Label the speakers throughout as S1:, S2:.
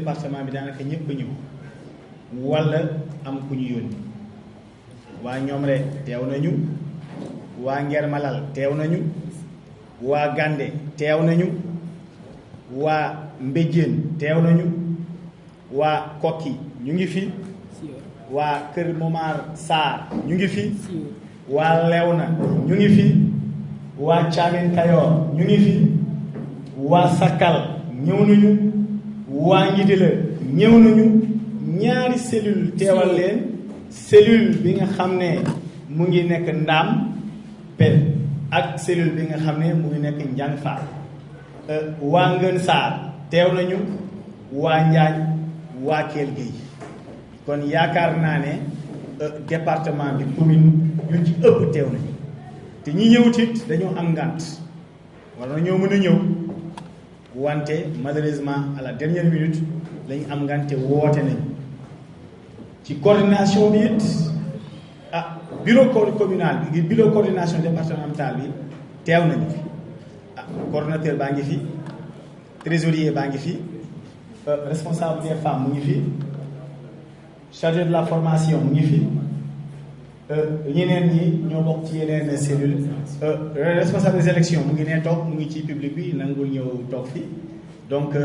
S1: département bi daanaka ñëpp a ñëw wala am ku ñu yónni waa Ñomre teew nañu waa Ngeer Malal teew nañu waa Gande teew nañu waa Mbéjéen teew nañu waa Kokki ñu ngi fi waa Kër Momar Sarr ñu ngi fi waa Léona ñu ngi fi waa Thiamène Kayor ñu ngi fi waa Sakal ñëw nañu waa Ngidila ñëw nañu ñaari cellule teewal leen cellule bi nga xam ne mu ngi nekk Ndaam Pen ak cellule bi nga xam ne mu ngi nekk Njàng Faal waa Ngën Sarr teew nañu waa Njaañ waa Kell Gueye kon yaakaar naa ne département bi commune yu ci ëpp teew nañu te ñi ñëwut it dañoo am ngànt wala ñoo mën a ñëw wante malheureusement à la dernière minute lañu am ngànte woote nañu ci coordination bi it bureau communal bi bureau coordination départementale bi teew nañu fi coordonnateur baa ngi fi trésorier baa ngi fi responsable des femmes mu ngi fi chargé de la formation mu ngi fi ñeneen ñi ñoo bokk ci yeneen cellule responsable des élections mu ngi nee toog mu ngi ci public bi nangul ñëw toog fi donc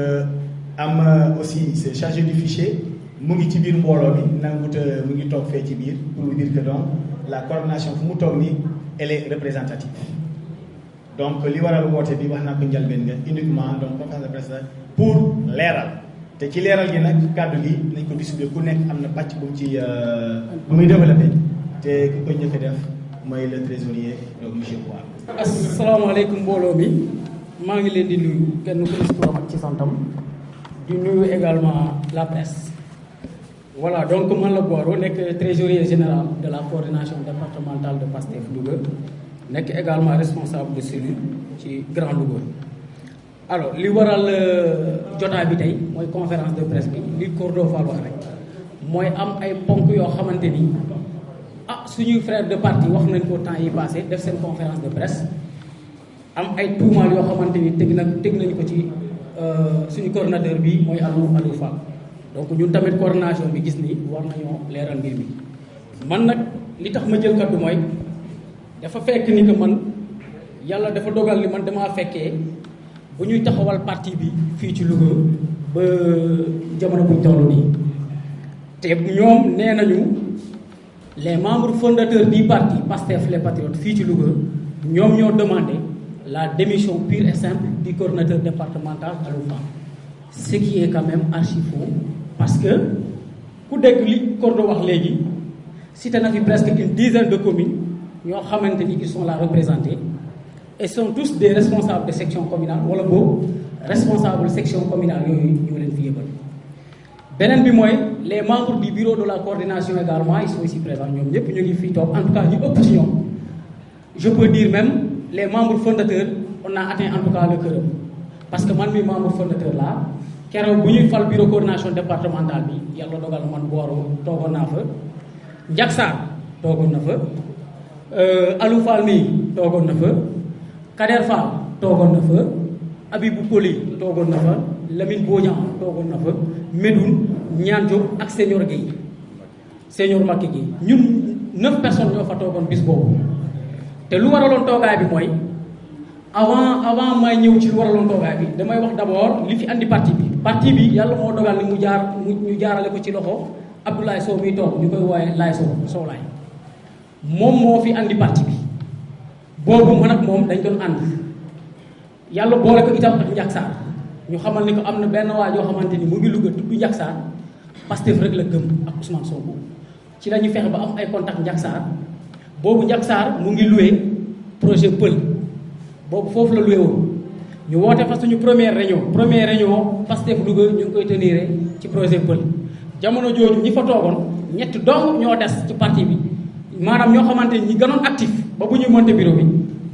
S1: am aussi c'est chargé du fichier mu ngi ci biir mbooloo mi nangut mu ngi toog fee ci biir pour dire que donc la coordination fu mu toog ni elle est représentative donc li waral woote bi wax naa ko njëlbeen nga uniquement donc conférence de presse pour leeral te ci leeral gi nag kàddu gi nañ ko distribuer ku nekk am na pàcc bu mu ci bu muy développé te ku koy njëkk a def mooy le trésorier donc monsieur Pouar.
S2: asalaamaaleykum mbooloo mi maa ngi leen di nuyu kenn ku ne ci turam ak ci santam di nuyu également la presse. voilà donc man la Boiro nekk trésorier général de la coordination départementale de Pastef Louga nekk également responsable de cellule ci Grand Louga. alors li waral jotaay bi tey mooy conférence de presse bi li Cordo Fall wax rek mooy am ay ponk yoo xamante ni suñuy frère de parti wax nañ ko temps yi passé def seen conférence de presse am ay tuumaal yoo xamante ni teg nañu ko ci suñu coordonnateur bi mooy Aliou Fall donc ñun tamit coordination bi gis ni war nañoo leeral mbir mi man nag li tax ma jël kaddu mooy dafa fekk ni que man yàlla dafa dogal ni man damaa fekkee bu ñuy taxawal parti bi fii ci Louga ba jamono buñ toll nii te ñoom nee nañu les membres fondateurs du parti Pastef les Patriotes fii ci Louga ñoom ñoo demandé la démission pure et simple du coordonnateur départemental Aliou Fall ce qui est quand même archi faux parce que ku dégg li Cordo wax léegi cité na fi presque une dizaine de communes ñoo xamante ni ils sont là représentés et sont tous des responsables de section communale wala boobu responsable section communale yooyu ñoo leen fi yëbal beneen bi mooy les membres du bureau de la coordination également ils sont ici présents ñoom ñëpp ñu ngi fii toog en tout cas ñu ëpp ci ñoom je peux dire même les membres fondateurs on a atteint en tout cas le quorum parce que man mi membre fondateur là keroog bu ñuy fal bureau coordination départementale bi yàlla dogal man Boiro toogoon naa fa Ndiak Sarr toogoon na fa Aliou Fall mii toogoon na fa Kader Fall toogoon na fa Abibou Poli toogoon na fa Lamine Bodian toogoon na fa Medoune Ñaan Diop ak Senior Gueye Senior Macky Gueye ñun 9 personnes ñoo fa toogoon bis boobu te lu waraloon toogaay bi mooy avant may ñëw ci lu waraloon toogaay bi damay wax d'abord li fi andi parti bi yàlla moo dogal ni mu jaarale ko ci loxo Abdoulaye Sow miy toog ñu koy wooye Laye Sow Laye moom moo fi andi parti bi boobu man ak moom dañ doon ànd yàlla boole ko itam ak Ndiak Sarr ñu xamal ni ko am na benn waa joo xamante ni mu ngi Louga tudd Ndiak Sarr Pastef rek la gëm ak Ousmane Sonko ci la ñu fexe ba am ay contact Ndiak Sarr boobu Ndiak Sarr mu ngi loué projet Pël boobu foofu la loué woon ñu woote fa suñu première réunion Pastef Louga ñu ngi koy tenir ci projet Pël jamono jooju ñi fa toogoon ñett dong ñoo des ci parti bi maanaam ñoo xamante ni ñi gënoon actif ba bu ñuy monté bureau bi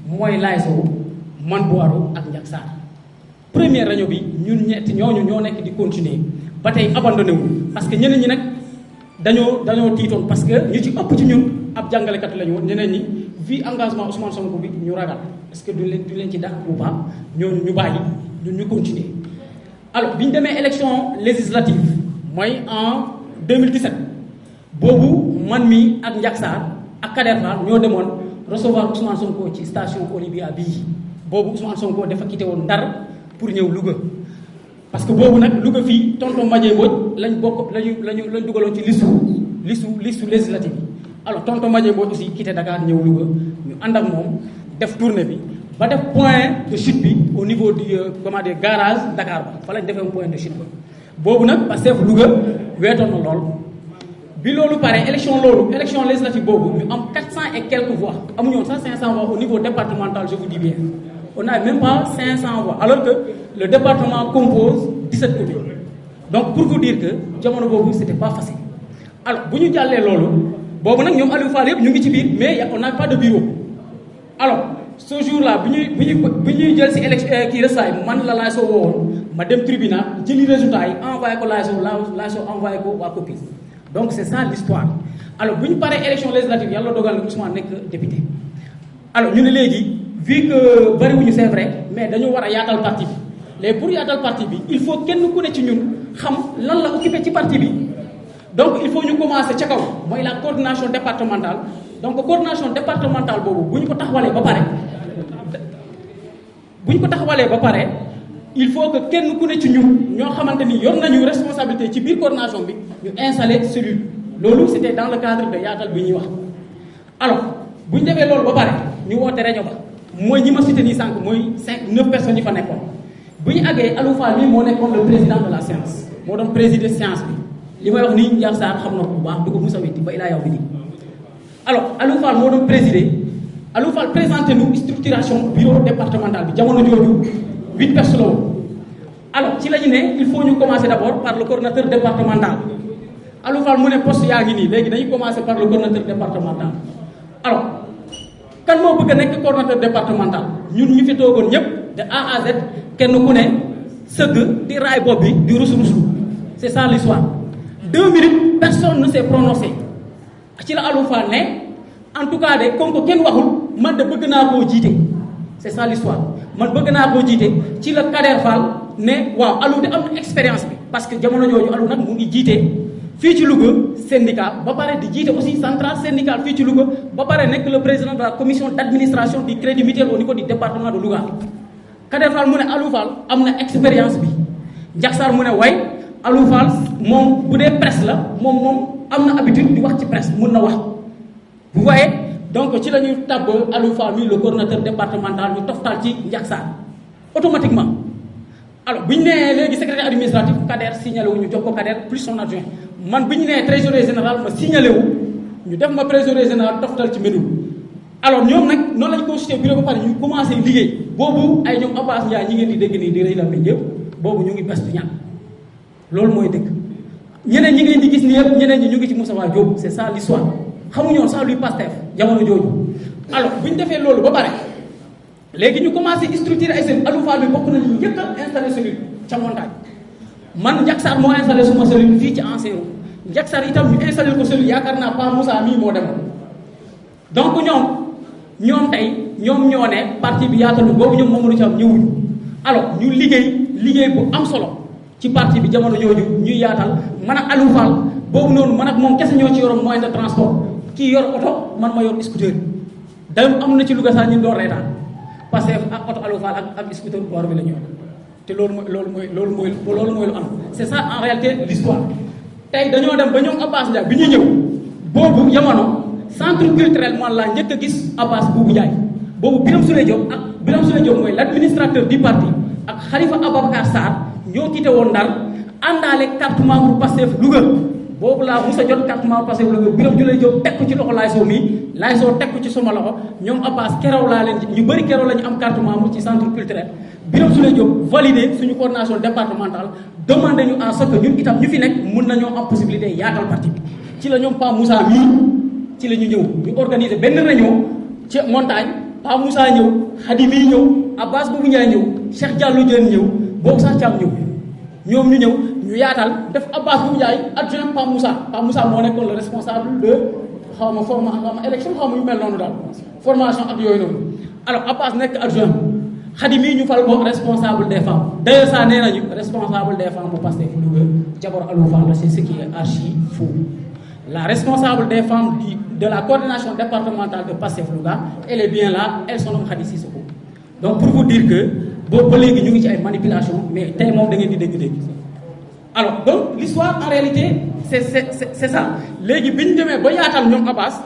S2: mooy Laye Sow man Boiro ak Ndiak Sarr première réunion bi ñun ñetti ñooñu ñoo nekk di continuer ba tey abandonné wu parce que ñeneen ñi nag dañoo tiitoon parce que ñu ci ëpp ci ñun ab jàngalekat lañu woon ñeneen ñi vie engagement Ousmane Sonko bi ñu ragal est-ce que duñ leen ci dàq bu baax ñooñu ñu bàyyi ñun ñu continuer alors bi ñu demee élection législative mooy en 2017 boobu man mi ak Ndiak Sarr ak Kader Fall ñoo demoon recevoir Ousmane Sonko ci station Olivia bii boobu Ousmane Sonko dafa quitté woon Ndar pour ñëw Louga parce que boobu nag Louga fii tonton Madiaye Mbodj lañ dugaloon ci listu législative yi alors tonton Madiaye Mbodj aussi quitté Dakar ñëw Louga ñu ànd ak moom def tournée bi ba def point de chute bi au niveau du garage Dakar ba fa lañ defee point de chute ba boobu nag Pastef Louga weetoon na lool bi loolu pare élection législative boobu ñu am 400 et quelques voix amuñu woon sax 500 voix au niveau départemental je vous dis bien on n'a même pas 500 voix alors que le département compose 17 communes donc pour vous dire que jamono boobu c'était pas facile alors bu ñu jàllee loolu boobu nag ñoom Aliou Fall yëpp ñu ngi ci biir mais on n'a pas de bureau alors ce jour-là bi ñuy jël si élection kii resaay man la laay soo woowoon ma dem tribunal jëli résultat yi envoyé ko laay soo envoyé ko waa copie donc c'est ça l'histoire alors bu ñu paree élection législative yàlla dogal na Ousmane nekk député alors ñu ne léegi vu que bariwuñu c'est vrai mais dañu war a yaatal parti bi léegi pour yaatal parti bi il faut kenn ku ne ci ñun xam lan la occupé ci parti bi donc il faut ñu commencer ca kaw mooy la coordination départementale donc coordination départementale boobu bu ñu ko taxawalee ba pare il faut que kenn ku ne ci ñun ñoo xamante ni yor nañu responsabilité ci biir coordination bi ñu installer cellule loolu c'était dans le cadre de yaatal bi ñuy wax alors bu ñu defee loolu ba pare ñu woote réunion ba mooy ñi ma cité nii sànq mooy 9 personnes yi fa nekkoon bu ñu àggee Aliou Fall mi moo nekkoon le président de la séance moo doon présider séance bi li may wax nii Ndiak Sarr xam na ko bu baax du ko musa wetti ba ilaa yow bi nii alors Aliou Fall moo doon présider Aliou Fall présenté nu structuration bureau départemental bi jamono jooju 8 personnes la woon alors ci la ñu ne il faut ñu commencer d'abord par le coordonnateur départemental Aliou Fall mu ne poste yaa ngi nii léegi dañuy commencer par le coordonnateur départemental alors kan moo bëgg a nekk coordonnateur départemental ñun ñu fi toogoon ñëpp de A à Z kenn ku ne sëgg di raay bopp bi di ruslu c'est ça l'histoire 2 minutes personne ne s'est prononcé ci la Aliou Fall ne en tout cas de comme que kenn waxul man de bëgg naa koo jiite c'est ça l'histoire man bëgg naa koo jiite ci la Kader Fall ne waaw Aliou de am na expérience bi parce que jamono jooju Aliou nag mu ngi jiite fii ci Louga syndicat ba pare di jiite aussi centrale syndicale fii ci Louga ba pare nekk le président de la commission d'administration du crédit mutuel au niveau du département de Louga Kader Fall mu ne Aliou Fall am na expérience bi Ndiak Sarr mu ne way Aliou Fall moom bu dee presse la moom am na habitude di wax ci presse mun na wax vous voyez donc ci la ñuy tabb Aliou Fall mi le coordonnateur départemental ñu toftal ci Ndiak Sarr automatiquement alors bi ñu nee léegi secrétaire administratif Kader signalé wu ñu jox ko Kader plus son adjoint man bi ñu nee trésorier général ma signalé wu ñu def ma trésorier général toftal ci Médoune alors ñoom nag noonu lañu constitué bureau ba pare ñu commencé liggéey boobu ay ñoom Abbas Ndiaye ñi ngeen di dégg nii di rëy la mais yëpp boobu ñu ngi bes du ñàkk loolu mooy dëgg ñeneen ñi ngeen di gis ni yëpp ñeneen ñi ñu ngi ci Moustapha Diop c'est ça l'histoire xamuñoon sax luy Pastef jamono jooju alors bu ñu defee loolu ba pare léegi ñu commencé structurer ay seen Aliou Fall bi bokk nañu njëkk a installé cellule ca montagne man Ndiak Sarr moo installé suma cellule fii ci ancien route Ndiak Sarr itam ñu installé ko cellule yaakaar naa Pa Moussa mii moo demoon donc ñoom tey ñoom ñoo ne parti bi yaatalu boobu ñoom Mamadou Thiam ñëwuñu alors ñu liggéey bu am solo ci parti bi jamono jooju ñuy yaatal man ak Aliou Fall boobu noonu man ak moom kese ñoo ci yoroon moyen de transport kii yor oto man ma yor scooter dam am na ci Louga sax ñu doon reetaan parce que ak oto Aliou Fall ak scooter boor bi la ñu yor te loolu mooy lu am c'est ça en réalité l'histoire tey dañoo dem ba ñoom Abbas Ndiaye bi ñu ñëw boobu jamono centre culturel man laa njëkk a gis Abbas Boubou Ndiaye boobu Birame Souleye Diop mooy l'administrateur du parti ak Khalifa Ababacar Sarr ñoo quitté woon Ndar àndaale carte membre Pastef Louga boobu laa musa jot carte membre Pastef Louga Birame Souleye Diop teg ko ci loxo Laye Sow mii Laye Sow teg ko ci sama loxo ñoom Abbas keroog laa leen ñu bëri keroog la ñu am carte membre ci centre culturel Birame Souleye Diop validé suñu coordination départementale demandé ñu à ce que ñun itam ñu fi nekk mun nañoo am possibilité yaatal parti bi ci la ñoom Pa Moussa mii ci la ñu ñëw ñu organiser benn réunion ci montagne Pa Moussa ñëw Khady mii ñëw Abbas Boubou Ndiaye ñëw Cheikh Diallo Diène ñëw boobu sax Thiam ñëw ñoom ñu ñëw ñu yaatal def Abbas Boubou Ndiaye adjoint Pa Moussa moo nekkoon le responsable de xaw ma élection xaw ma yu mel noonu daal formation ak yooyu noonu alors Abbas nekk adjoint Khadimi ñu fal ko responsable des femmes d'ailleurs ça nee nañu responsable des femmes bu Pastef Louga Jabar Alou Fall c'est ce qui est archi faux. La responsable des femmes de la coordination départementale de Pastef Louga elle est bien là, elle se nomme Khady Sissoko. Donc pour vous dire que boobu ba léegi ñu ngi ci ay manipulation mais tey moom da ngeen di dégg-dégg. Alors donc l'histoire en réalité c'est ça léegi bi ñu demee ba yaatal ñoom Abbas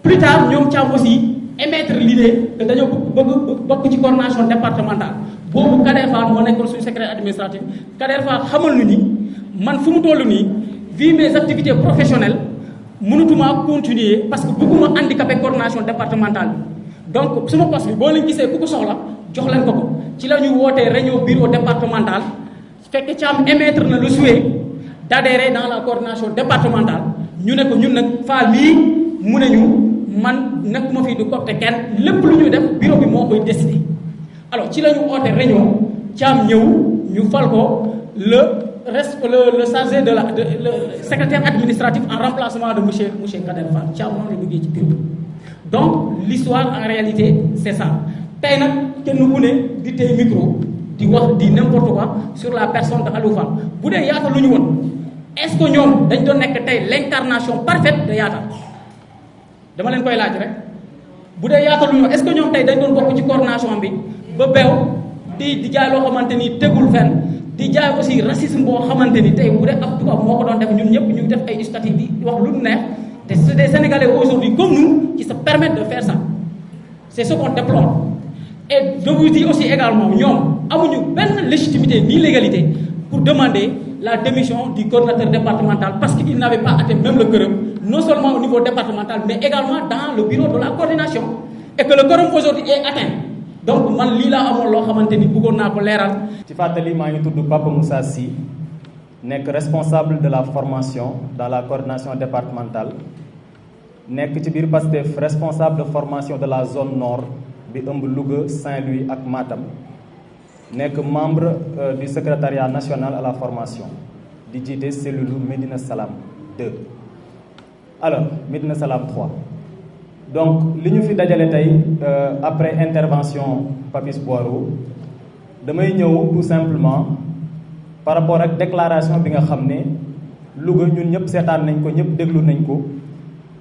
S2: plus tard ñoom Thiam aussi émettre l'idée que dañoo bëgg bokk ci coordination départementale boobu Kader Fall moo nekkoon suñu secrétaire administratif Kader Fall xamal nu ni man fu mu toll nii vu mes activités professionnelles mënutuma continuer parce que bëgguma handicapé coordination départementale bi donc suma poste bi boo leen gisee ku ko soxla jox leen ko ci la ñu wootee réunion bureau départemental fekk Thiam émettre na le souhait d'adhérer dans la coordination départementale ñu ne ko ñun nag Fall mii mu ne ñu man nag ma fi du copte kenn lépp lu ñuy def bureau bi moo koy décider alors ci la ñu oote réunion Thiam ñëw ñu fal ko le chargé de le secrétaire administratif en remplacement de monsieur Kader Fall Thiam noonu la duggee ci bureau donc l'histoire en réalité c'est ça tey nag kenn ku ne di tey micro di wax di n'importe quoi sur la personne de Alou Fall bu dee yaatal lu ñu woon est-ce que ñoom dañ doon nekk tey l'incarnation parfaite de yaatal dama leen koy laaj rek bu dee yaatal lu ñu woon est-ce que ñoom tey dañ doon bokk ci coordination bi ba beew di jaay loo xamante ni tegul fenn di jaay aussi racisme boo xamante ni tey bu dee ab tubaab moo ko doon def ñun ñëpp ñu ngi def ay statistiques di wax lu neex te c'est des Sénégalais aujourd'hui comme nous qui se permettent de faire ça c'est ce qu'on déplore et je vous dis aussi également ñoom amuñu benn légitimité ni légalité pour demander la démission du coordinateur départemental parce qu'il n'avait pas atteint même le quorum non seulement au niveau départemental mais également dans le bureau de la coordination et que le quorum aujourd'hui est atteint donc man lii laa amoon loo xamante ni bëggoon naa ko leeral.
S3: ci fàttali maa ngi tudd Papa Moussa Sy nekk responsable de la formation dans la coordination départementale nekk ci biir Pastef responsable de formation de la zone nord bi ëmb Louga Saint-Louis ak Matam nekk membre du secrétariat national à la formation di jiite cellule Médina Salam 2 alors Médina Salam 3 donc li ñu fi dajale tey après intervention Papis Boiro damay ñëw tout simplement par rapport ak déclaration bi nga xam ne Louga ñun ñëpp seetaan nañ ko ñëpp déglu nañ ko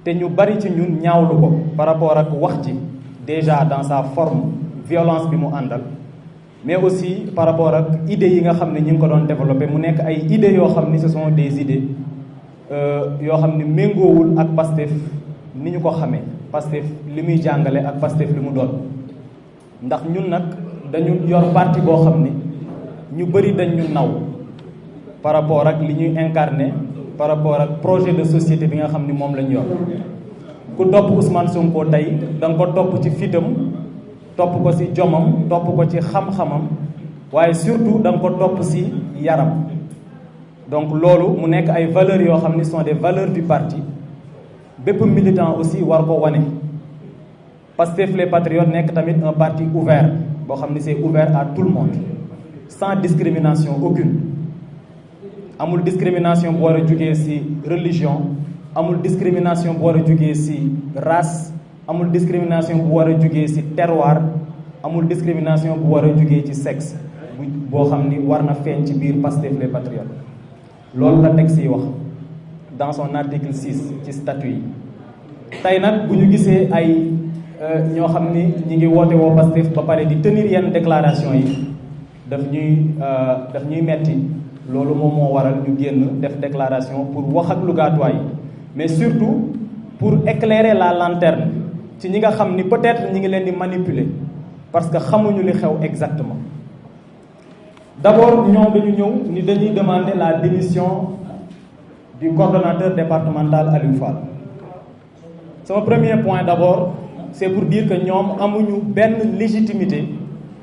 S3: te ñu bari ci ñun ñaawlu ko par rapport ak wax ji déjà dans sa forme violence bi mu àndal mais aussi par rapport ak idées yi nga xam ne ñi ngi ko doon développé mu nekk ay idées yoo xam ni ce sont des idées yoo xam ne méngoowul ak Pastef ni ñu ko xamee Pastef li muy jàngale ak Pastef li mu doon ndax ñun nag dañu yor parti boo xam ni ñu bëri dañ ñu naw par rapport ak li ñuy incarné par rapport ak projet de société bi nga xam ni moom lañ yor ku topp Ousmane Sonko tey da nga ko topp ci fitam topp ko ci jomam topp ko ci xam-xamam waaye surtout da nga ko topp ci yaram donc loolu mu nekk ay valeurs yoo xam ni sont des valeurs du parti bépp militant aussi war ko wane Pastef les Patriotes nekk tamit un parti ouvert boo xam ni c'est ouvert à tout le monde sans discrimination aucune amul discrimination bu war a jugee ci religion amul discrimination bu war a jugee ci race amul discrimination bu war a jugee ci terroir amul discrimination bu war a jugee ci sexe boo xam ni war na feeñ ci biir Pastef les Patriotes loolu la texte yi wax dans son article 6 ci statut yi tey nag bu ñu gisee ay ñoo xam ni ñi ngi woote woo Pastef ba pare di tenir yenn déclaration yi daf ñuy metti loolu moom moo waral ñu génn def déclaration pour wax ak Lougaatois yi mais surtout pour éclairer la lanterne ci ñi nga xam ni peut-être ñi ngi leen di manipuler parce que xamuñu li xew exactement d'abord ñoom dañu ñëw ni dañuy demander la démission du coordonnateur départemental Aliou Fall sama premier point d'abord c'est pour dire que ñoom amuñu benn légitimité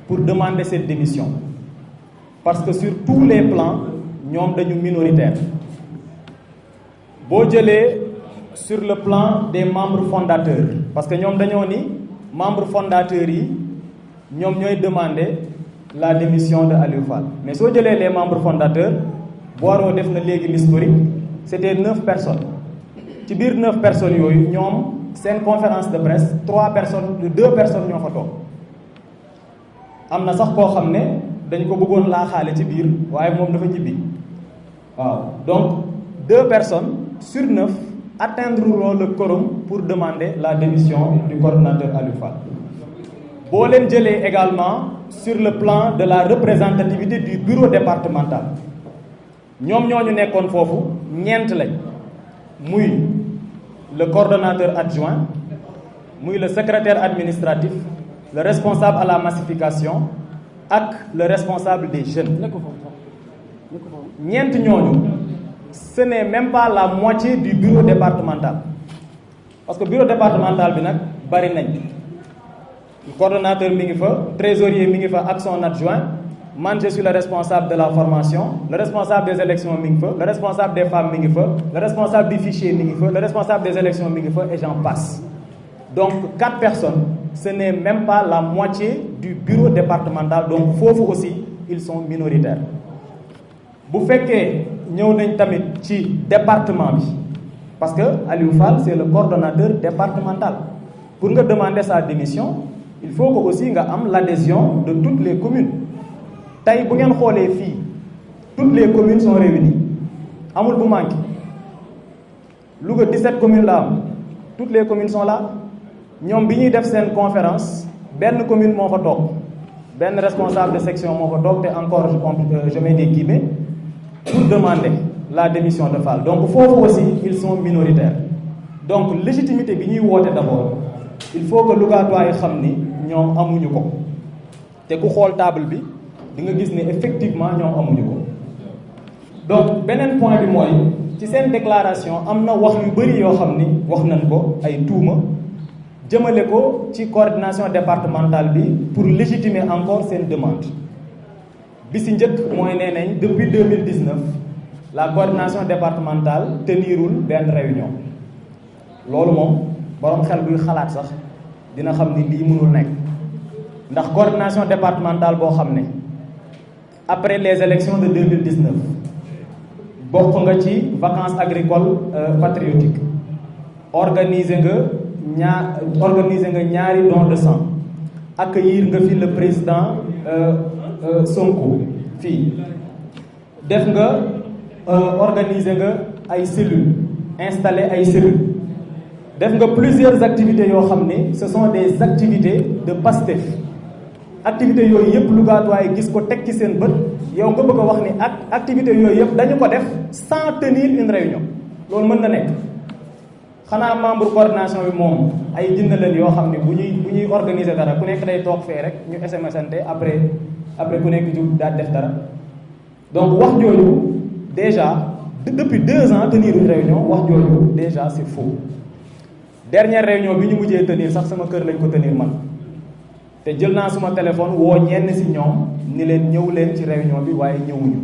S3: pour demander cette démission parce que sur tous les plans ñoom dañu minoritaire boo jëlee sur le plan des membres fondateurs parce que ñoom dañoo ni membres fondateurs yi ñoom ñooy demander la démission de Aliou Fall mais soo jëlee les membres fondateurs Boiro def na léegi l'historique c'était 9 personnes ci biir 9 personnes yooyu ñoom seen conférence de presse 2 personnes ñoo fa toog am na sax koo xam ne dañ ko bëggoon laaxaale ci biir waaye moom dafa ñibbi waaw donc 2 personnes sur 9 atteindront le quorum pour demander la démission du coordonnateur Aliou Fall. boo leen jëlee également sur le plan de la représentativité du bureau départemental ñoom ñooñu nekkoon foofu ñeent lañ muy le coordonnateur adjoint muy le secrétaire administratif le responsable à la massification ak le responsable des jeunes ñeent ñooñu ce n'est même pas la moitié du bureau départemental parce que bureau départemental bi nag bari nañ le coordonnateur mi ngi fa trésorier mi ngi fa ak son adjoint man je suis le responsable de la formation le responsable des élections mi ngi fa le responsable des femmes mi ngi fa le responsable du fichier mi ngi fa le responsable des élections mi ngi fa et j'en passe donc 4 personnes ce n'est même pas la moitié du bureau départemental donc foofu aussi ils sont minoritaires bu fekkee ñëw nañ tamit ci département bi parce que Aliou Fall c'est le coordonnateur départemental pour nga demander sa démission il faut que aussi nga am l'adhésion de toutes les communes tey bu ngeen xoolee fii toutes les communes sont réunies amul bu manqué Louga 17 communes la am toutes les communes sont là ñoom bi ñuy def seen conférence benn commune moo fa toog benn responsable de section moo fa toog te encore je mets des guillemets pour demander la démission de Fall donc foofu aussi ils sont minoritaires donc légitimité bi ñuy woote d'abord il faut que Lougatois yi xam ni ñoom amuñu ko te ku xool table bi di nga gis ne effectivement ñoom amuñu ko donc beneen point bi mooy ci seen déclaration am na wax yu bari yoo xam ni wax nañ ko ay tuuma jëmale ko ci coordination départementale bi pour légitimer encore seen demande bi si njëkk mooy nee nañ depuis 2019 la coordination départementale tenirul benn réunion loolu moom boroom xel buy xalaat sax dina xam ni lii mënul nekk ndax coordination départementale boo xam ne après les élections de 2019 bokk nga ci vacances agricoles patriotiques organiser nga ñaari don de sang accueillir nga fi le président Sonko fii def nga organiser nga ay cellules installer ay cellules def nga plusieurs activités yoo xam ne ce sont des activités de Pastef activités yooyu yëpp Lougatois yi gis ko teg ci seen bët yow nga bëgg a wax ni ak activités yooyu yëpp dañu ko def sans tenir une réunion loolu mën na nekk xanaa membre coordination bi moom ay jënd leen yoo xam ne bu ñuy organiser dara ku nekk day toog fee rek ñu SMS-ante après ku nekk jug daal def dara donc wax jooju déjà depuis 2 ans tenir une réunion wax jooju déjà c'est faux dernière réunion bi ñu mujjee tenir sax sama kër lañ ko tenir man te jël naa suma téléphone woo ñenn ci ñoom ni leen ñëw leen ci réunion bi waaye ñëwuñu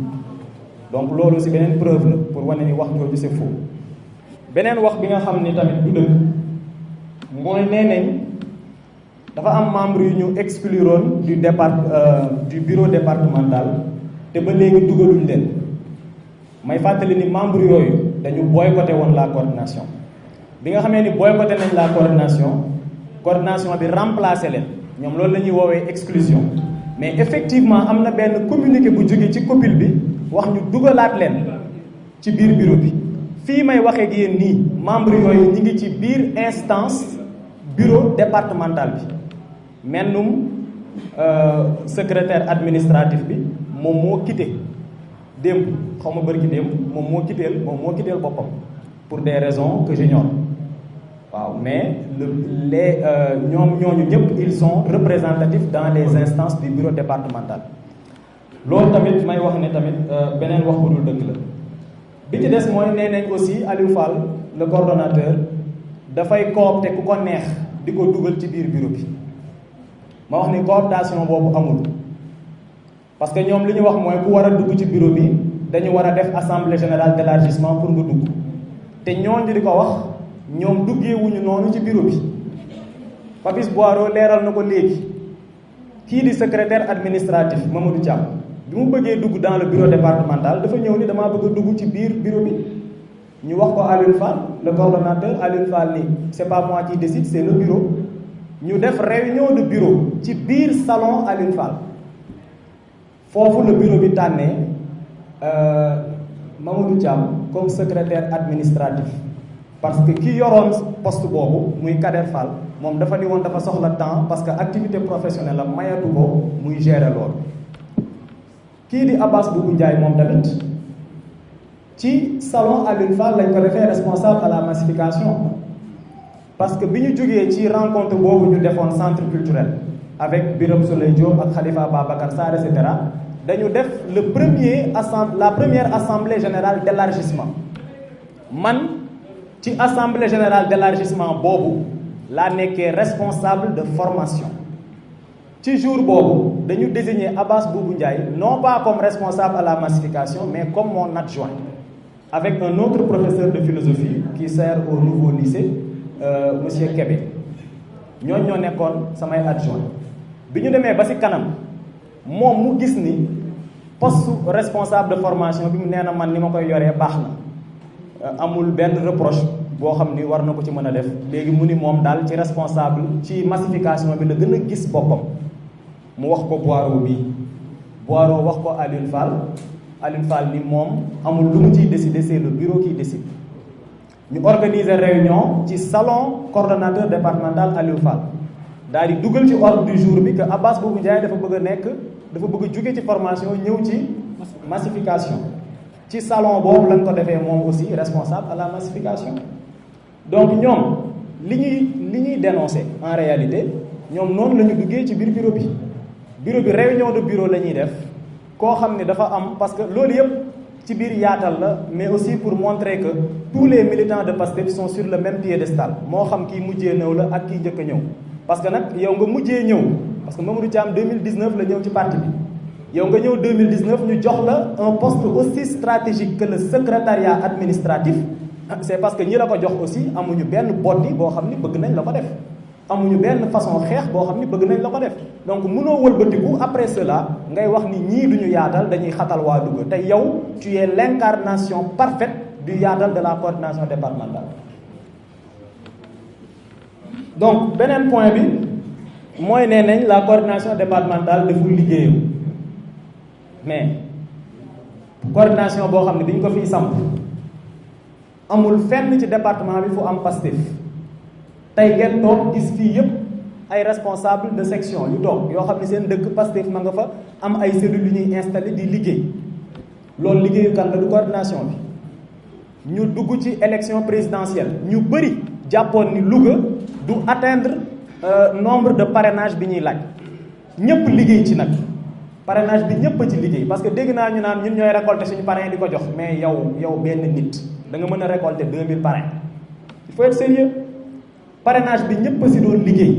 S3: donc loolu ci beneen preuve la pour wane ni wax jooju c'est faux beneen wax bi nga xam ni tamit du dëgg mooy nee nañ dafa am membre yu ñu excluroon du bureau départemental te ba léegi dugaluñ leen may fàttali ni membre yooyu dañu boycotté woon la coordination bi nga xamee ni boycotté nañ la coordination bi remplacé leen ñoom loolu la ñuy woowee exclusion mais effectivement am na benn communiqué bu jóge ci COPIL bi wax ñu dugalaat leen ci biir bureau bi fii may waxee ak yéen nii membre yooyu ñi ngi ci biir instance bureau départemental bi mennum secrétaire administratif bi moom moo quitté démb xaw ma bërki démb moom moo quitteel boppam pour des raisons que j'ignore waaw mais ñoom ñooñu ñëpp ils sont représentatifs dans les instances du bureau départemental loolu tamit may wax ne tamit beneen wax bu dul dëgg la bi ci des mooy nee nañ aussi Aliou Fall le coordonnateur dafay coopter ku ko neex di ko dugal ci biir bureau bi ma wax ni cooptation boobu amul parce que ñoom li ñu wax mooy ku war a dugg ci bureau bi dañu war a def assemblée générale d'élargissement pour nga dugg te ñooñu di ko wax ñoom duggeewuñu noonu ci bureau bi Papis Boiro leeral na ko léegi kii di secrétaire administratif Mamadou Thiam bi mu bëggee dugg dans le bureau départemental dafa ñëw ni damaa bëgg a dugg ci biir bureau bi ñu wax ko Aliou Fall le coordonnateur Aliou Fall ni c'est pas moi qui décide c'est le bureau ñu def réunion de bureau ci biir salon Aliou Fall foofu le bureau bi tànnee Mamadou Thiam comme secrétaire administratif parce que ki yoroon poste boobu muy Kader Fall moom dafa ni woon dafa soxla temps parce que activité professionnelle la mayatu ko muy gérer loolu. kii di Abbas Boubou Ndiaye moom tamit ci salon Alioune Fall lañ ko defee responsable à la massification parce que bi ñu jógee ci rencontre boobu ñu defoon centre culturel avec Birame Souleye Diop ak Khalifa Babacar Sarr et cetera dañu def la première assemblée générale d'élargissement man ci assemblée générale d'élargissement boobu laa nekkee responsable de formation ci jour boobu dañu désigner Abbas Boubou Ndiaye non pas comme responsable à la massification mais comme mon adjoint avec un autre professeur de philosophie qui sert au nouveau lycée monsieur Kébé ñooñu ñoo nekkoon samay adjoint bi ñu demee ba ci kanam moom mu gis ni poste responsable de formation bi mu nee na man ni ma koy yoree baax na amul benn reproche boo xam ni war na ko ci mën a def léegi mu ni moom daal ci responsable ci massification bi la gën a gis boppam mu wax ko Boiro bi Boiro wax ko Alioune Fall ni moom amul lu mu ciy décider c'est le bureau qui décide ñu organiser réunion ci salon coordonnateur départemental Alioune Fall daal di dugal ci ordre du jour bi que Abbas Boubou Ndiaye dafa bëgg a jóge ci formation ñëw ci massification ci salon boobu lañ ko defee moom aussi responsable à la massification donc ñoom li ñuy dénoncer en réalité ñoom noonu la ñu duggee ci biir bureau bi réunion de bureau la ñuy def koo xam ne dafa am parce que loolu yëpp ci biir yaatal la mais aussi pour montrer que tous les militants de Pastef sont sur le même piédestal moo xam kii mujjee ñëw la ak kii njëkk a ñëw parce que nag yow nga mujjee ñëw parce que Mamadou Thiam 2019 la ñëw ci parti bi yow nga ñëw 2019 ñu jox la un poste aussi stratégique que le secrétariat administratif c'est parce que ñi la ko jox aussi amuñu benn boddi boo xam ni bëgg nañ la ko def amuñu benn façon xeex boo xam ni bëgg nañ la ko def donc mënoo wëlbatiku après cela ngay wax ni ñii duñu yaatal dañuy xatal waa Louga te yow tu es l'incarnation parfaite du yaatal de la coordination départementale. donc beneen point bi mooy nee nañ la coordination départementale deful liggéeyam mais coordination boo xam ne dañ ko fiy samp amul fenn ci département bi fu am Pastef tey ngeen toog gis fii yëpp ay responsable de section yu toog yoo xam ne seen dëkk Pastef ma nga fa am ay cellules yu ñuy installé di liggéey loolu liggéeyu kan la du coordination bi ñu dugg ci élection présidentielle ñu bëri jàppoon ni Louga du atteindre nombre de parrainage bi ñuy laaj ñëpp liggéey ci nag parrainage bi ñëpp a ci liggéey parce que dégg naa ñu naan ñun ñooy récolter suñu parrain di ko jox mais yow benn nit da nga mën a récolter 2000 parrains il faut être sérieux parrainage bi ñëpp a si doon liggéey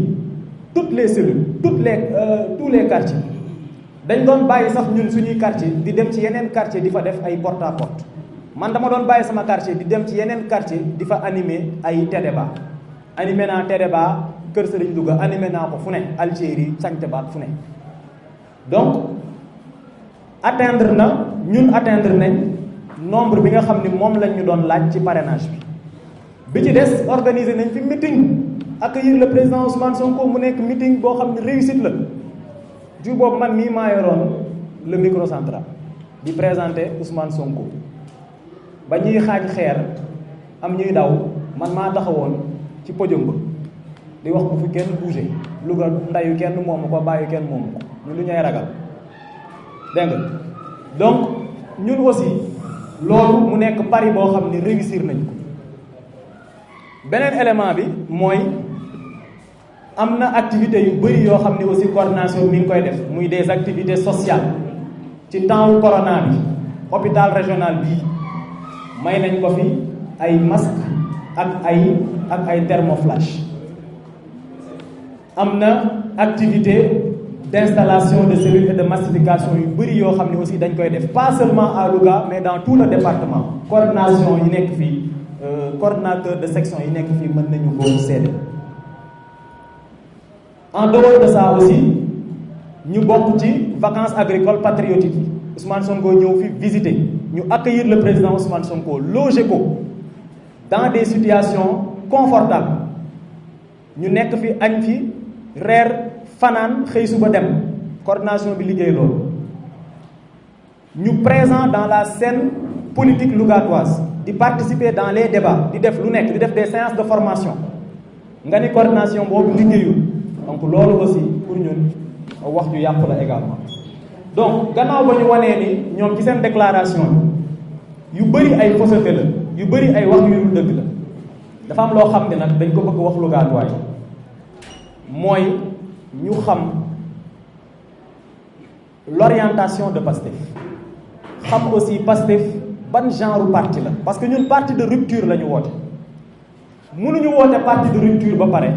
S3: toutes les cellules tous les quartiers dañ doon bàyyi sax ñun suñuy quartier di dem ci yeneen quartier di fa def ay porte à porte man dama doon bàyyi sama quartier di dem ci yeneen quartier di fa animer ay tédébat animé naa tédébat Kër Serigne Louga animé naa ko fu ne Algérie Sancte Baat fu ne donc atteindre nañ nombre bi nga xam ni moom lañ ñu doon laaj ci parrainage bi ci des organiser nañ fi meeting accueillir le président Ousmane Sonko mu nekk meeting boo xam ne réussite la ju boobu man mii maa yoroon le microcentral di présenter Ousmane Sonko ba ñuy xaaj xeer am ñuy daw man maa taxawoon ci podium ba di wax bu fi kenn bougé Louga ndayu kenn moomu ko bàyyi kenn moomu ko ñu lu ñuy ragal dégg nga donc ñun aussi loolu mu nekk pari boo xam ni réussir nañ ko beneen élément bi mooy am na activité yu bëri yoo xam ne aussi coordination mi ngi koy def muy des activités sociales ci temps wu corona bi hôpital régional bii may nañ ko fi ay masque ak ay thermoflash am na activité d'installation de cellules et de massification yu bëri yoo xam ne aussi dañ koy def pas seulement à Louga mais dans tout le département coordination yi nekk fii coordinateur de section yi nekk fii mën nañu ko seede en dehors de ça aussi ñu bokk ci vacances agricoles patriotiques yi Ousmane Sonko ñëw fi visiter ñu accueillir le président Ousmane Sonko loger ko dans des situations confortables ñu nekk fi añ fi reer fanaan xëy suba dem coordination bi liggéey loolu ñu présent dans la scène politique lougatoise di participer dans les débats di def lu nekk di def des séances de formation nga ni coordination boobu liggéeyul donc loolu aussi pour ñun wax ju yàqu la également. donc gannaaw ba ñu wanee ni ñoom ci seen déclaration yu bëri ay fausseté la yu bëri ay wax yu dul dëgg la dafa am loo xam ne nag dañ ko bëgg wax Lougatois mooy ñu xam l'orientation de Pastef xam aussi Pastef ban genre parti la parce que ñun parti de rupture la ñu woote mënuñu woote parti de rupture ba pare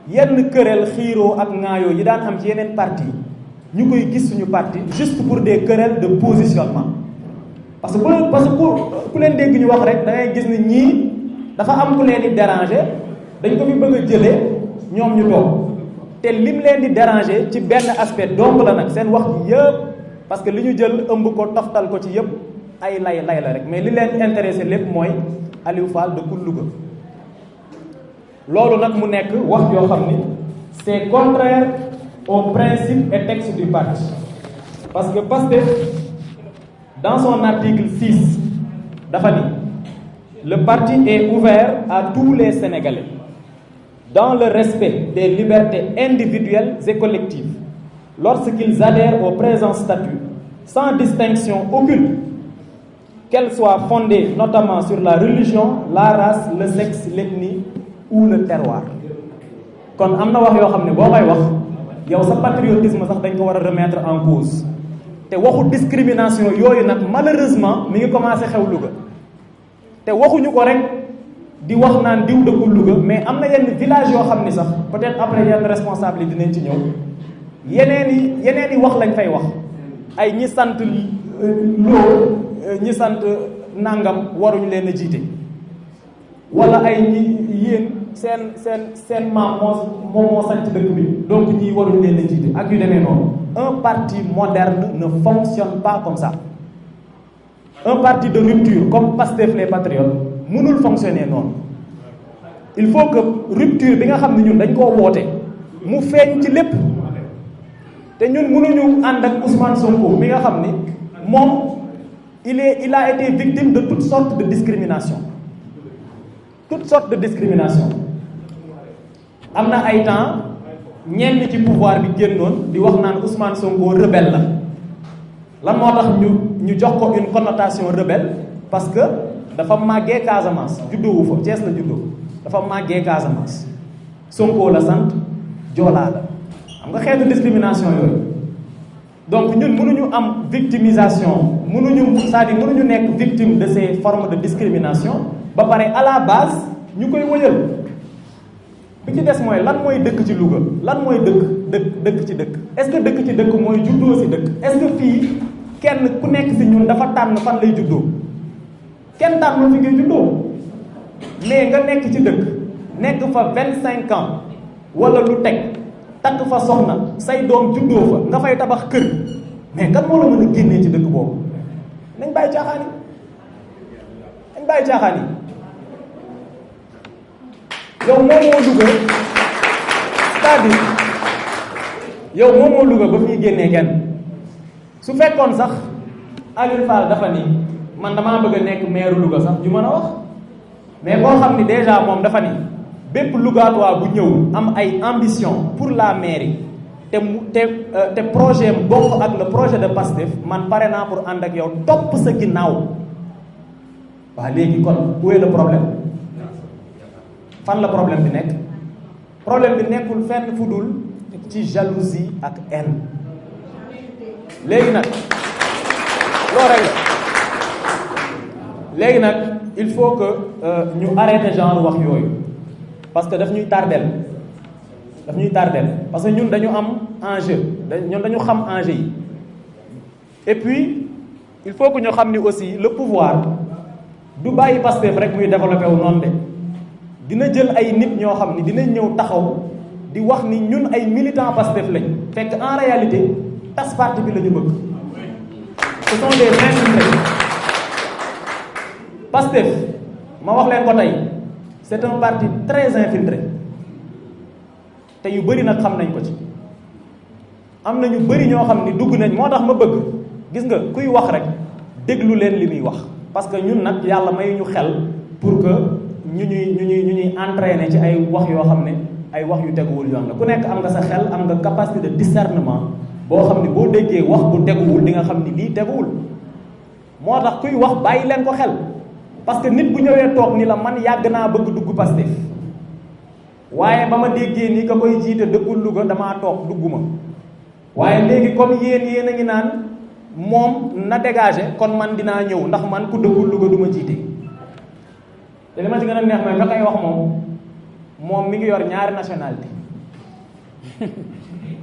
S3: yenn këreel xiiroo ak ŋaayoo yi daan am ci yeneen parti ñu koy gis suñu parti juste pour des querelles de positionnement parce que ku leen dégg ñu wax rek da ngay gis ni ñii dafa am ku leen di déranger dañ ko fi bëgg a jëlee ñoom ñu toog te lim leen di déranger ci benn aspect donc la nag seen wax ji yëpp parce que li ñu jël ëmb ko toftal ko ci yëpp ay lay la rek mais li leen intéressé lépp mooy Aliou Fall dëkkul Louga loolu nag mu nekk wax yoo xam ni c'est contraire aux principes et textes du parti parce que Pastef dans son article 6 dafa ni le parti est ouvert à tous les Sénégalais dans le respect des libertés individuelles et collectives lorsqu'ils adhèrent au présent statut sans distinction aucune qu'elle soit fondée notamment sur la religion, la race, le sexe, l'ethnie ou le terroir. kon am na wax yoo xam ne boo koy wax yow sa patriotisme sax dañ ko war a remettre en cause te waxu discrimination yooyu nag malheureusement mi ngi commencé xew Louga te waxuñu ko rek di wax naan diw dëkkul Louga mais am na yenn village yoo xam ni sax peut-être après yenn responsable yi dinañ ci ñëw yeneen i wax lañ fay wax ay ñi sant loo ñi sant nangam waruñu leen a jiite wala ay ñi yéen seen maam moo sant dëkk bi donc ñii waruñu leen a jiite ak yu demee noonu. Un parti moderne ne fonctionne pas comme ça un parti de rupture comme Pastef les Patriotes mënul fonctionner noonu il faut que rupture bi nga xam ne ñun dañ koo woote mu feeñ ci lépp te ñun mënuñu ànd ak Ousmane Sonko mi nga xam ni moom il a été victime de toutes sortes de discrimination am na ay temps ñenn ci pouvoir bi génnoon di wax naan Ousmane Sonko rebelle la lan moo tax ñu jox ko une connotation rebelle parce que dafa màggee Casamance juddoowu fa Thiès la juddoo dafa màggee Casamance Sonko la sant joolaa la xam nga xeetu discrimination yooyu donc ñun mënuñu am victimisation mënuñu nekk victime de ces formes de discrimination ba pare à la base ñu koy wëyal bi ci des mooy lan mooy dëkk ci Louga lan mooy dëkk ci dëkk est-ce que dëkk ci dëkk mooy juddoo si dëkk est-ce que fii kenn ku nekk si ñun dafa tànn fan lay juddoo kenn tànnul fi ngay juddoo mais nga nekk ci dëkk nekk fa 25 ans wala lu teg takk fa soxna say doom juddoo fa nga fay tabax kër mais kan moo la mën a génnee ci dëkk boobu nañ bàyyi caaxaan yi yow moomoo Louga c'est-à-dire yow moomoo Louga ba fii génnee kenn su fekkoon sax Aliou Fall dafa ni man damaa bëgg a nekk maire Louga sax ñu mën a wax mais boo xam ni déjà moom dafa ni bépp Lougatois bu ñëw am ay ambition pour la mairie te projet bokk ak le projet de Pastef man pare naa pour ànd ak yow topp sa ginnaaw waaw léegi kon où est le problème fan la problème bi nekk problème bi nekkul fenn fu dul ci jalousie ak haine léegi nag loolu rek la léegi nag il faut que ñu arrêter genre wax yooyu parce que daf ñuy tardel parce que ñun dañu am enjeu ñun dañu xam enjeu yi et puis il faut que ñu xam ni aussi le pouvoir du bàyyi Pastef rek muy développé wu noonu de dina jël ay nit ñoo xam ni dinañ ñëw taxaw di wax ni ñun ay militants Pastef lañ fekk en réalité tas parti bi la ñu bëgg ce sont des infiltrés Pastef ma wax leen ko tey c'est un parti très infiltré te te yu bëri nag xam nañ ko ci am na ñu bëri ñoo xam ni dugg nañ moo tax ma bëgg gis nga kuy wax rek déglu leen li muy wax parce que ñun nag yàlla may ñu xel pour que ñu ñuy entraîner ci ay wax yoo xam ne ay wax yu teguwul yoon la ku nekk am nga sa xel am nga capacité de discernement boo xam ne boo déggee wax bu teguwul di nga xam ni lii teguwul moo tax kuy wax bàyyi leen ko xel parce que nit bu ñëwee toog ni la man yàgg naa bëgg dugg Pastef waaye ba ma déggee ni ka koy jiite dëkkul Louga damaa toog dugguma waaye léegi comme yéen a ngi naan moom na dégagé kon man dinaa ñëw ndax man ku dëkkul Louga du ma jiite te li ma ci gën a neex mooy ka koy wax moom mi ngi yor ñaari nationalité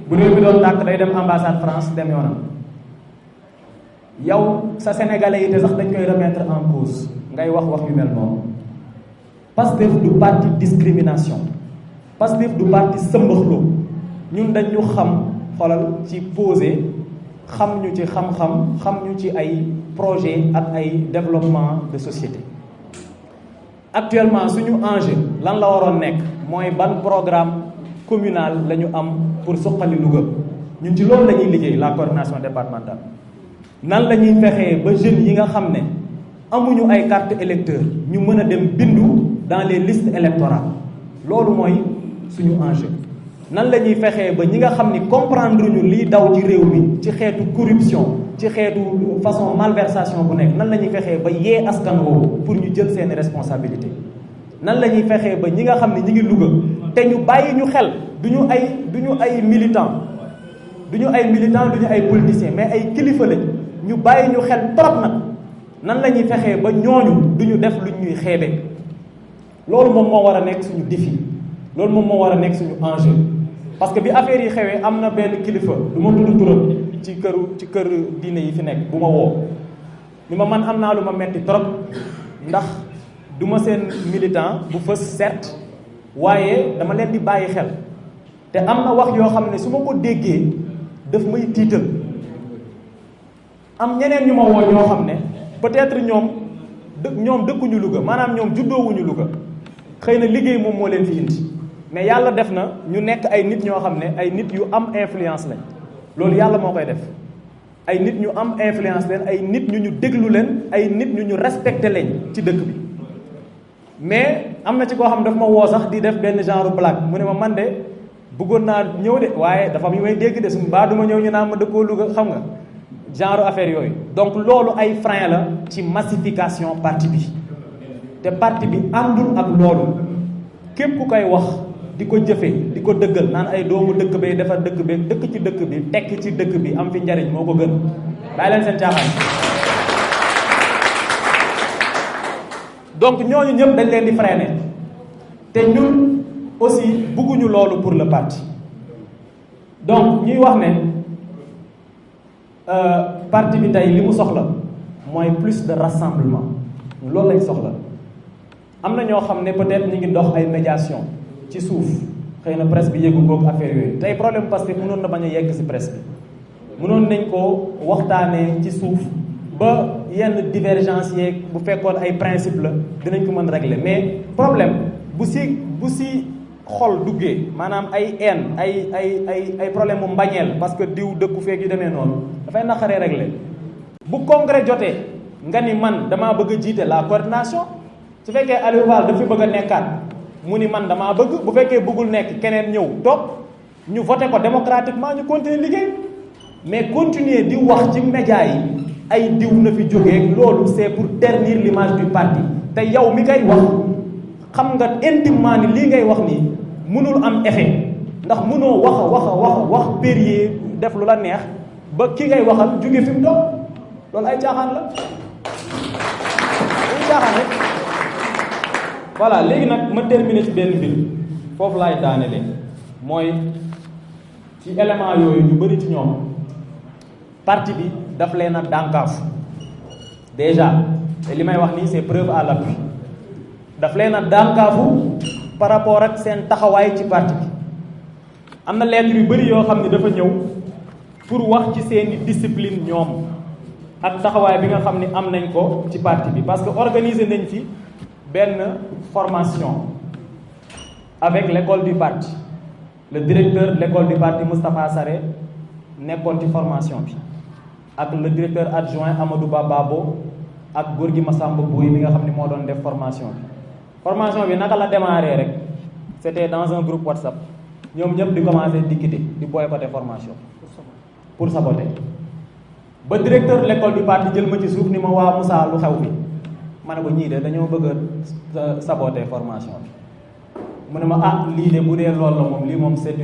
S3: bu réew mi doon tàkk day dem ambassade France dem yoonam yow sa sénégalais yi te sax dañ koy remettre en cause ngay wax yu mel noonu Pastef du parti discrimination Pastef du parti sëmbaxloo ñun dañ ñu xam xolal ci posé xam ñu ci xam-xam xam ñu ci ay projet ak ay développement de société actuellement suñu enjeu lan la waroon nekk mooy ban programme communal la ñu am pour suqali Louga ñun ci loolu la ñuy liggéey la coordination départementale nan la ñuy fexee ba jeunes yi nga xam ne amuñu ay carte électeur ñu mën a dem bindu dans les listes électorales loolu mooy suñu enjeu nan la ñuy fexee ba ñi nga xam ni comprendre ñu liy daw ci réew mi ci xeetu corruption ci xeetu façon malversation bu nekk nan la ñuy fexee ba yee askan woowu pour ñu jël seeni responsabilité nan la ñuy fexee ba ñi nga xam ne ñi ngi Louga te ñu bàyyi ñu xel du ñu ay militant du ñu ay politiciens mais ay kilifa lañ ñu bàyyi ñu xel trop nag nan la ñuy fexee ba ñooñu du ñu def luñ ñuy xeebe loolu moom moo war a nekk suñu défi loolu moom moo war a nekk suñu enjeu parce que bi affaire yi xewee am na benn kilifa du ma tudd turam ci kër diine yi fi nekk bu ma woo ni ma man am naa lu ma metti trop ndax du ma seen militant bu fës certes waaye dama leen di bàyyi xel te am na wax yoo xam ne su ma ko déggee daf may tiital am ñeneen ñu ma woo ñoo xam ne peut-être ñoom dëkkuñu Louga maanaam ñoom juddoowuñu Louga xëy na liggéey moom moo leen fi indi mais yàlla def na ñu nekk ay nit ñoo xam ne ay nit yu am influence lañ loolu yàlla moo koy def ay nit ñu am influence leen ay nit ñu déglu leen ay nit ñu respecté leen ci dëkk bi mais am na ci koo xam daf ma woo sax di def benn genre blague mu ne ma man de bëggoon naa ñëw de waaye dafa am yu may dégg de su mbaa duma ñëw ñu naan ma dëkkoo Louga xam nga genre affaire yooyu donc loolu ay frein la ci massification parti bi te parti bi àndul ak loolu képp ku koy wax di ko jëfe di ko dëggal naan ay doomu dëkk bee defar dëkk bee dëkk ci dëkk bi tekk ci dëkk bi am fi njariñ moo ko gën bàyyi leen seen caaxaan donc ñooñu ñëpp dañ leen di freiner te ñun aussi bëgguñu loolu pour le parti donc ñuy wax ne parti bi tey li mu soxla mooy plus de rassemblement loolu lañ soxla am na ñoo xam ne peut-être ñu ngi dox ay médiation ci suuf xëy na presse bi yëgu koog affaire yooyu tey problème parce que mënoon na bañ a yegg ci presse bi mënoon nañ ko waxtaanee ci suuf ba yenn divergence yeeg bu fekkoon ay principe la dinañ ko mën régler mais problème bu si xol duggee maanaam ay haine ay problème mu mbañeel parce que diw dëkku feek yu demee noonu dafay naqaree régler bu congrès jotee nga ni man damaa bëgg a jiite la coordination su fekkee Aliou Fall dafa bëgg a nekkaat mu ni man damaa bëgg bu fekkee bëggul nekk keneen ñëw toog ñu voté ko démocratiquement ñu continuer liggéey mais continuer di wax ci média yi ay diw na fi jógee loolu c'est pour ternir l'image du parti te yow mi koy wax xam nga intimement ni lii ngay wax nii mënul am effet ndax mënoo wax périer def lu la neex ba ki ngay waxal jóge fi mu toog loolu ay caaxaan la ay caaxaan rek voilà léegi nag ma terminer ci benn mbir foofu laay daanele mooy ci élément yooyu ñu bëri ci ñoom parti bi daf leen a dànkaafu déjà te li may wax nii c'est preuve à l'appui daf leen a dànkaafu par rapport ak seen taxawaay ci parti bi am na lettre yu bëri yoo xam ne dafa ñëw pour wax ci seeni discipline ñoom ak taxawaay bi nga xam ne am nañ ko ci parti bi parce que organiser nañ fi benn formation avec l'école du parti le directeur de l'école du parti Moustapha Sarré nekkoon ci formation bi ak le directeur adjoint Amadou Bababo ak Gorgui Massamba Boye mi nga xam ne moo doon def formation bi. formation bi naka la démarré rek c'était dans un groupe WhatsApp ñoom ñëpp di commencer di quitter di boycotter formation pour saboter ba directeur l'école du parti jël ma ci suuf ni ma waa Moussa lu xew fi ma ne ko ñii de dañoo bëgg a saboter formation bi mu ne ma ah lii de bu dee loolu la moom lii moom c'est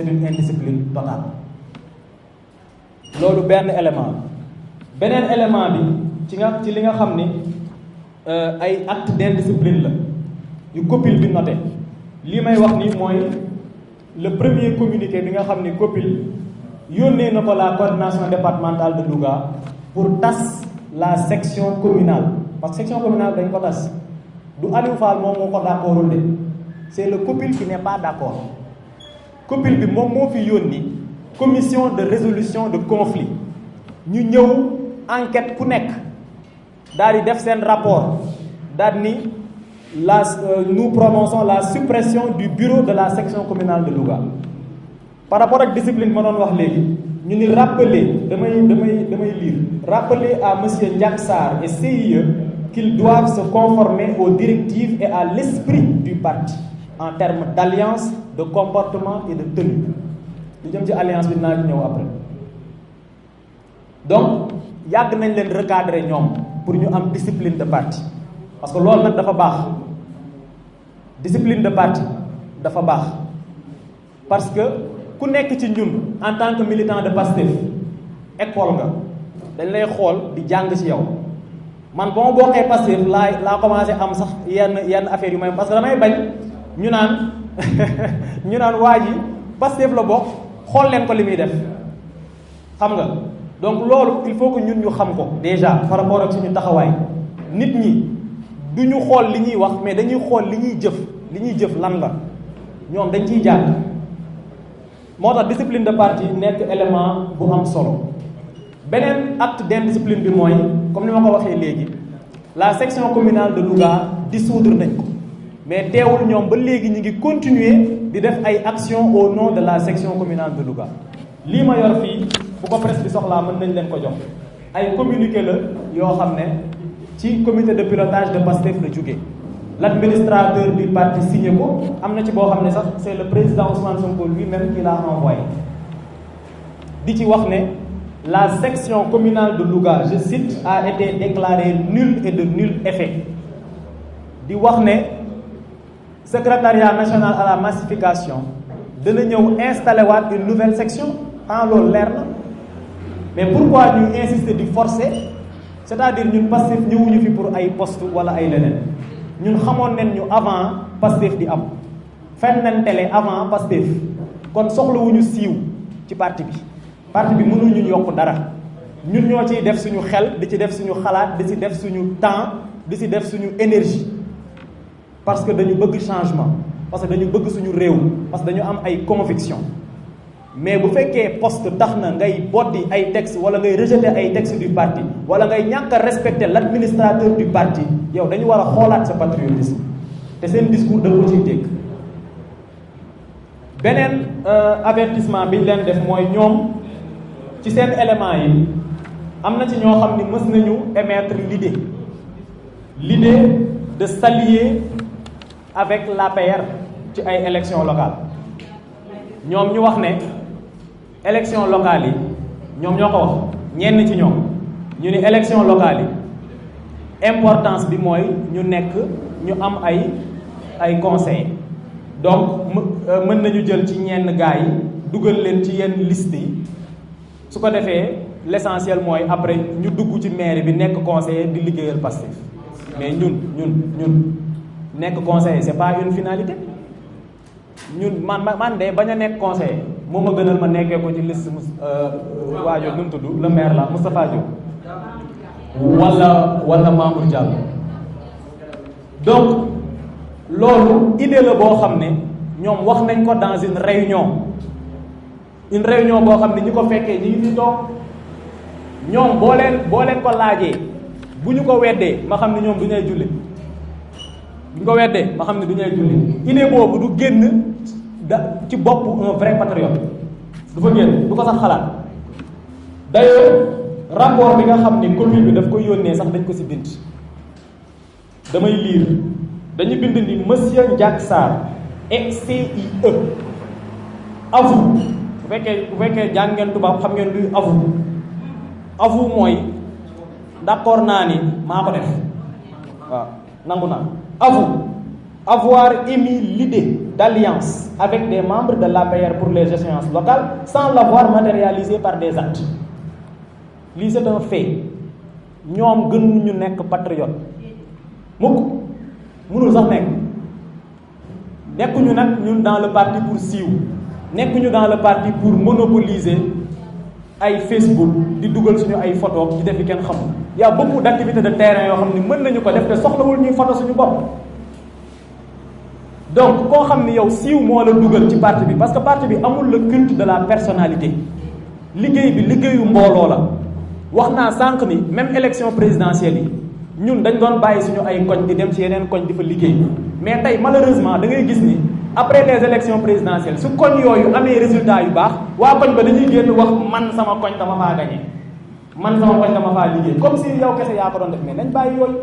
S3: une indiscipline totale. loolu benn élément beneen élément bi ci li nga xam ni ay acte d'indiscipline la yu COPIL bi noté lii may wax ni mooy le premier communiqué bi nga xam ni COPIL yónnee na ko la coordination départementale de Louga pour tas la section communale parce que section communale dañ ko tas du Aliou Fall moom moo ko d'accordul de c'est le COPIL qui n'est pas d'accord COPIL bi moom moo fi yónni commission de résolution de conflit ñu ñëw enquête ku nekk daal di def seen rapport daal ni nous prononçons la suppression du bureau de la section communale de Louga par rapport ak discipline ma doon wax léegi ñu ni rappeler damay lire rappeler à monsieur Ndiak Sarr et CIE qu'ils doivent se conformer aux directives et à l'esprit du parti en termes d'alliance, de comportement et de tenue. Lu jëm ci alliance bi naa ñëw après. Donc yàgg nañ leen recadrer ñoom pour ñu am discipline de parti parce que loolu nag dafa baax discipline de parti dafa baax parce que ku nekk ci ñun en tant que militant de Pastef école nga dañ lay xool di jàng ci yow man ba ma bokkee Pastef laa commencé am sax yenn affaire yu may parce que damay bañ ñu naan waa ji Pastef la bokk xool leen ko li muy def xam nga donc loolu il faut que ñun ñu xam ko déjà par rapport ak suñu taxawaay nit ñi du ñu xool li ñuy wax mais dañuy xool li ñuy jëf lan la ñoom dañ ciy jàng moo tax discipline de parti nekk élément bu am solo beneen acte d'indiscipline bi mooy comme ni ma ko waxee léegi la section communale de Louga dissoudre nañ ko mais teewul ñoom ba léegi ñu ngi continuer di def ay actions au nom de la section communale de Louga lii ma yor fii bu ko presse bi soxlaa mën nañ leen ko jox ay communiqué la yoo xam ne ci comité de pilotage de Pastef la jóge l'administrateur du parti signé ko am na ci boo xam ne sax c'est le président Ousmane Sonko lui-même qui l'a envoyé di ci wax ne la section communale de Louga, je cite, a été déclarée nulle et de nul effet di wax ne secrétariat national à la massification dana ñëw installé waat une nouvelle section en loolu leer na mais pourquoi ñu insister di forcer c'est-à-dire ñun Pastef ñëwuñu fi pour ay poste wala ay leneen ñun xamoon nañ ñu avant Pastef di am fenn nañ télé avant Pastef kon soxlawuñu siiw ci parti bi mënul ñu yokk dara ñun ñoo ciy def suñu xel di ci def suñu xalaat di ci def suñu temps di ci def suñu énergie parce que dañu bëgg changement parce que dañu bëgg suñu réew parce que dañu am ay conviction mais bu fekkee poste tax na ngay boddi ay textes wala ngay rejeter ay textes du parti wala ngay ñàkk a respecter l'administrateur du parti yow dañu war a xoolaat sa patriotisme te seen discours da ko ciy dégg beneen avertissement bi ñu leen def mooy ñoom ci seen éléments yi am na ci ñoo xam ni mës nañu émettre l'idée de s'allier avec l'APR ci ay élections locales ñoom ñu wax ne élections locales yi ñoom ñoo ko wax ñenn ci ñoom ñu ni élections locales yi importance bi mooy ñu am ay conseils donc mën nañu jël ci ñenn gars yi dugal leen ci yenn liste yi su ko defee l'essentiel mooy après ñu dugg ci mairie bi nekk conseiller di liggéeyal Pastef mais ñun nekk conseiller c'est pas une finalité ñun man de bañ a nekk conseiller moo ma gënal ma nekkee ko ci liste waajoo nu mu tudd le maire la Moustapha Diop wala Mamour Diallo donc loolu idée la boo xam ne ñoom wax nañ ko dans une réunion boo xam ne ñi ko fekkee ñi ngi fi toog ñoom boo leen ko laajee bu ñu ko weddee ma xam ne ñoom du ñuy julli bu ñu ko weddee ma xam ne du ñuy julli idée boobu du génn ci bopp un vrai patriote du fa génn du ko sax xalaat d'ailleurs rapport bi nga xam ni commune bi daf ko yónnee sax dañ ko ci bind damay lire dañu bind ni monsieur Ndiak Sarr CIE avoue bu fekkee jàng ngeen tubaab xam ngeen luy avoue mooy d'accord naa ni maa ko def waaw nangu naa avoue avoir émis l'idée d'alliance avec des membres de l'APR pour les échéances locales sans l'avoir matérialisé par des actes lii c'est un fait ñoom gën ñu nekk patriote mukk mënul sax nekkuñu nag ñun dans le parti pour siiw nekkuñu dans le parti pour monopoliser ay Facebook di dugal suñu ay photo di def yi kenn xamul y a beaucoup d'activités de terrain yoo xam ni mën nañu ko def te soxlawul ñuy photo suñu bopp donc koo xam ni yow siiw moo la dugal ci parti bi parce que parti bi amul le culte de la personnalité liggéey bi liggéeyu mbooloo la wax naa sànq ni même élection présidentielle yi ñun dañ doon bàyyi suñu ay koñ di dem ci yeneen koñ di fa liggéey mais tey malheureusement da ngay gis ni après les élections présidentielles su koñ yooyu amee résultat yu baax waa koñ ba dañuy génn wax man sama koñ dama faa gagné man sama koñ dama faa liggéey comme si yow kese yaa ko doon def mais nañ bàyyi yooyu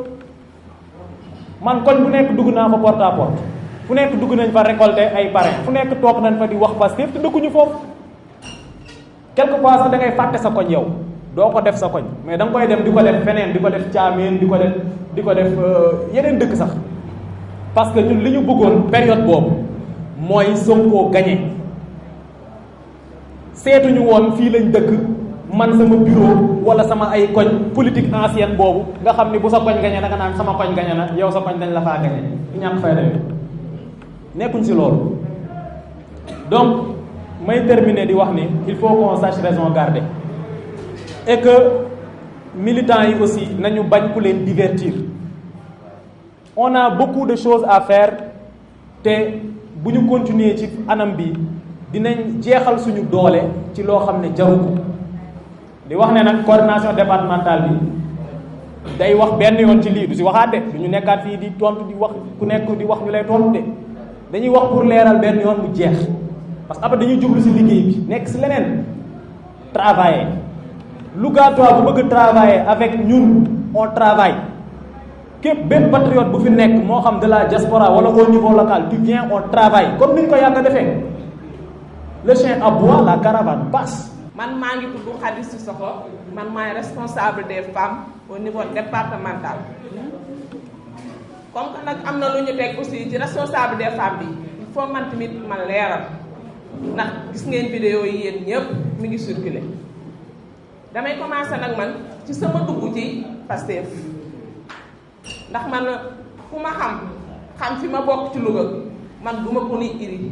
S3: man koñ bu nekk dugg naa fa porte à porte fu nekk dugg nañ fa récolter ay parrain fu nekk toog nañ fa di wax Pastef te dëkkuñu foofu quelque fois sax da ngay fàtte sa koñ yow doo ko def sa koñ mais da nga koy dem di ko def feneen di ko def Thiamène di ko def yeneen dëkk sax parce que ñun li ñu bëggoon période boobu mooy Sonko gagné seetuñu woon fii lañ dëkk man sama bureau wala sama ay koñ politique ancienne boobu nga xam ni bu sa koñ gagné da nga naan sama koñ gagné na yow sa koñ dañ la faa gagné di ñàkk fay demee nekkuñ ci loolu donc may terminer di wax ni il faut qu'on sache raison garder et que militants yi aussi nañu bañ ku leen divertir on a beaucoup de choses à faire te bu ñu continuer ci anam bi dinañ jeexal suñu doole ci loo xam ne jaru ko di wax ne nag coordination départementale bi day wax benn yoon ci lii du si waxaat de du ñu nekkaat fii di tontu di wax ku nekk di wax ñu lay tontu de dañuy wax pour leeral benn yoon mu jeex parce que après dañuy jublu si liggéey bi nekk si leneen travailler Louga toi bu bëgg travailler avec ñun on travaille képp benn patriote bu fi nekk moo xam de la diaspora wala au niveau local tu viens on travaille comme ni ñu ko yàgg a defee le chien aboie la caravane passe.
S4: man maa ngi tudd Khady Sissoko man maay responsable des femmes au niveau départemental comme que nag am na lu ñu teg aussi ci responsable des femmes bi il faut man tamit ma leeral ndax gis ngeen vidéo yi yéen ñëpp mi ngi circulé damay commencer nag man ci sama dugg ci Pastef ndax man ku ma xam fi ma bokk ci Louga man du ma ko ni iri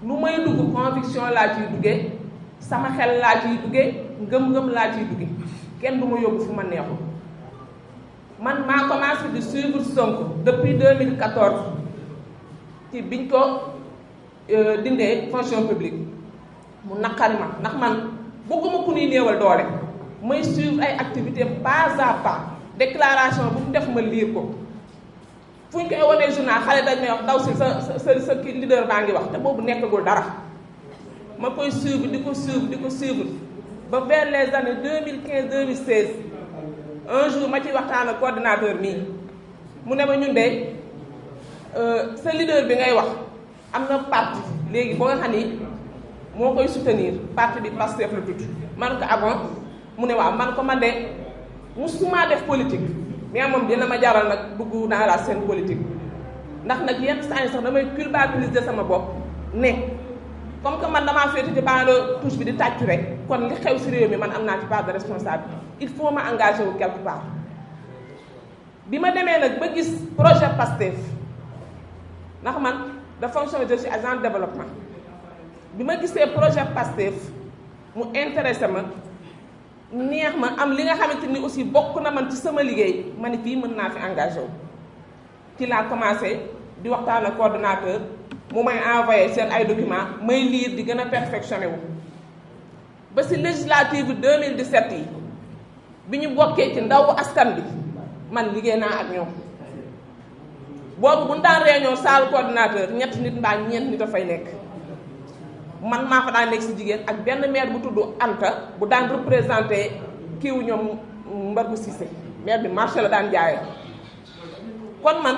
S4: lu may dugg conviction laa ciy duggee sama xel laa ciy duggee ngëm-ngëm laa ciy duggee kenn du ma yóbbu fu ma neexul man maa commencé di suivre Sonko depuis 2014 ci biñ ko dindee fonction publique mu naqari ma ndax man bëgguma ku ñuy néewal doole may suivre ay activités pas à pas déclaration bu mu def ma lire ko fu ñu koy wanee journal xale dañ may wax daw si sa kii leader baa ngi wax te boobu nekkagul dara ma koy suivre di ko suivre ba vers les années 2015 2016 un jour ma ciy waxtaan ak coordinateur mii mu ne ma ñun de sa leader bi ngay wax am na parti léegi boo nga xam ni moo koy soutenir parti bi Pastef la tudd man ko avant mu ne waaw man ko man de musuma def politique mais moom dina ma jaral nag dugg dans la scène politique ndax nag yenn saa yi sax damay culpabiliser sama bopp ne comme que man damaa féete ci banc de touche bi di tàccu rek kon li xew si réew mi man am naa ci part de responsabilité il faut ma engagé wu quelque part bi ma demee nag ba gis projet Pastef ndax man de fonction je suis agent de développement bi ma gisee projet Pastef mu intéressé ma neex ma am li nga xamante ni aussi bokk na man ci sama liggéey ma ni fii mën naa fi engagé wu ci laa commencé di waxtaan ak coordonnateur mu may envoyé seen ay documents may lire di gën a perfectionné wu ba si législative 2017 yi bi ñu bokkee ci ndawu askan bi man liggéey naa ak ñoom boobu bu ñu daan réunion salle coordinateur ñett nit mbaa ñeent nit a fay nekk man maa fa daan nekk si jigéen ak benn maire bu tudd Anta bu daan représenté kiiwu ñoom Mbargu Cissé maire bi marché la daan jaayee kon man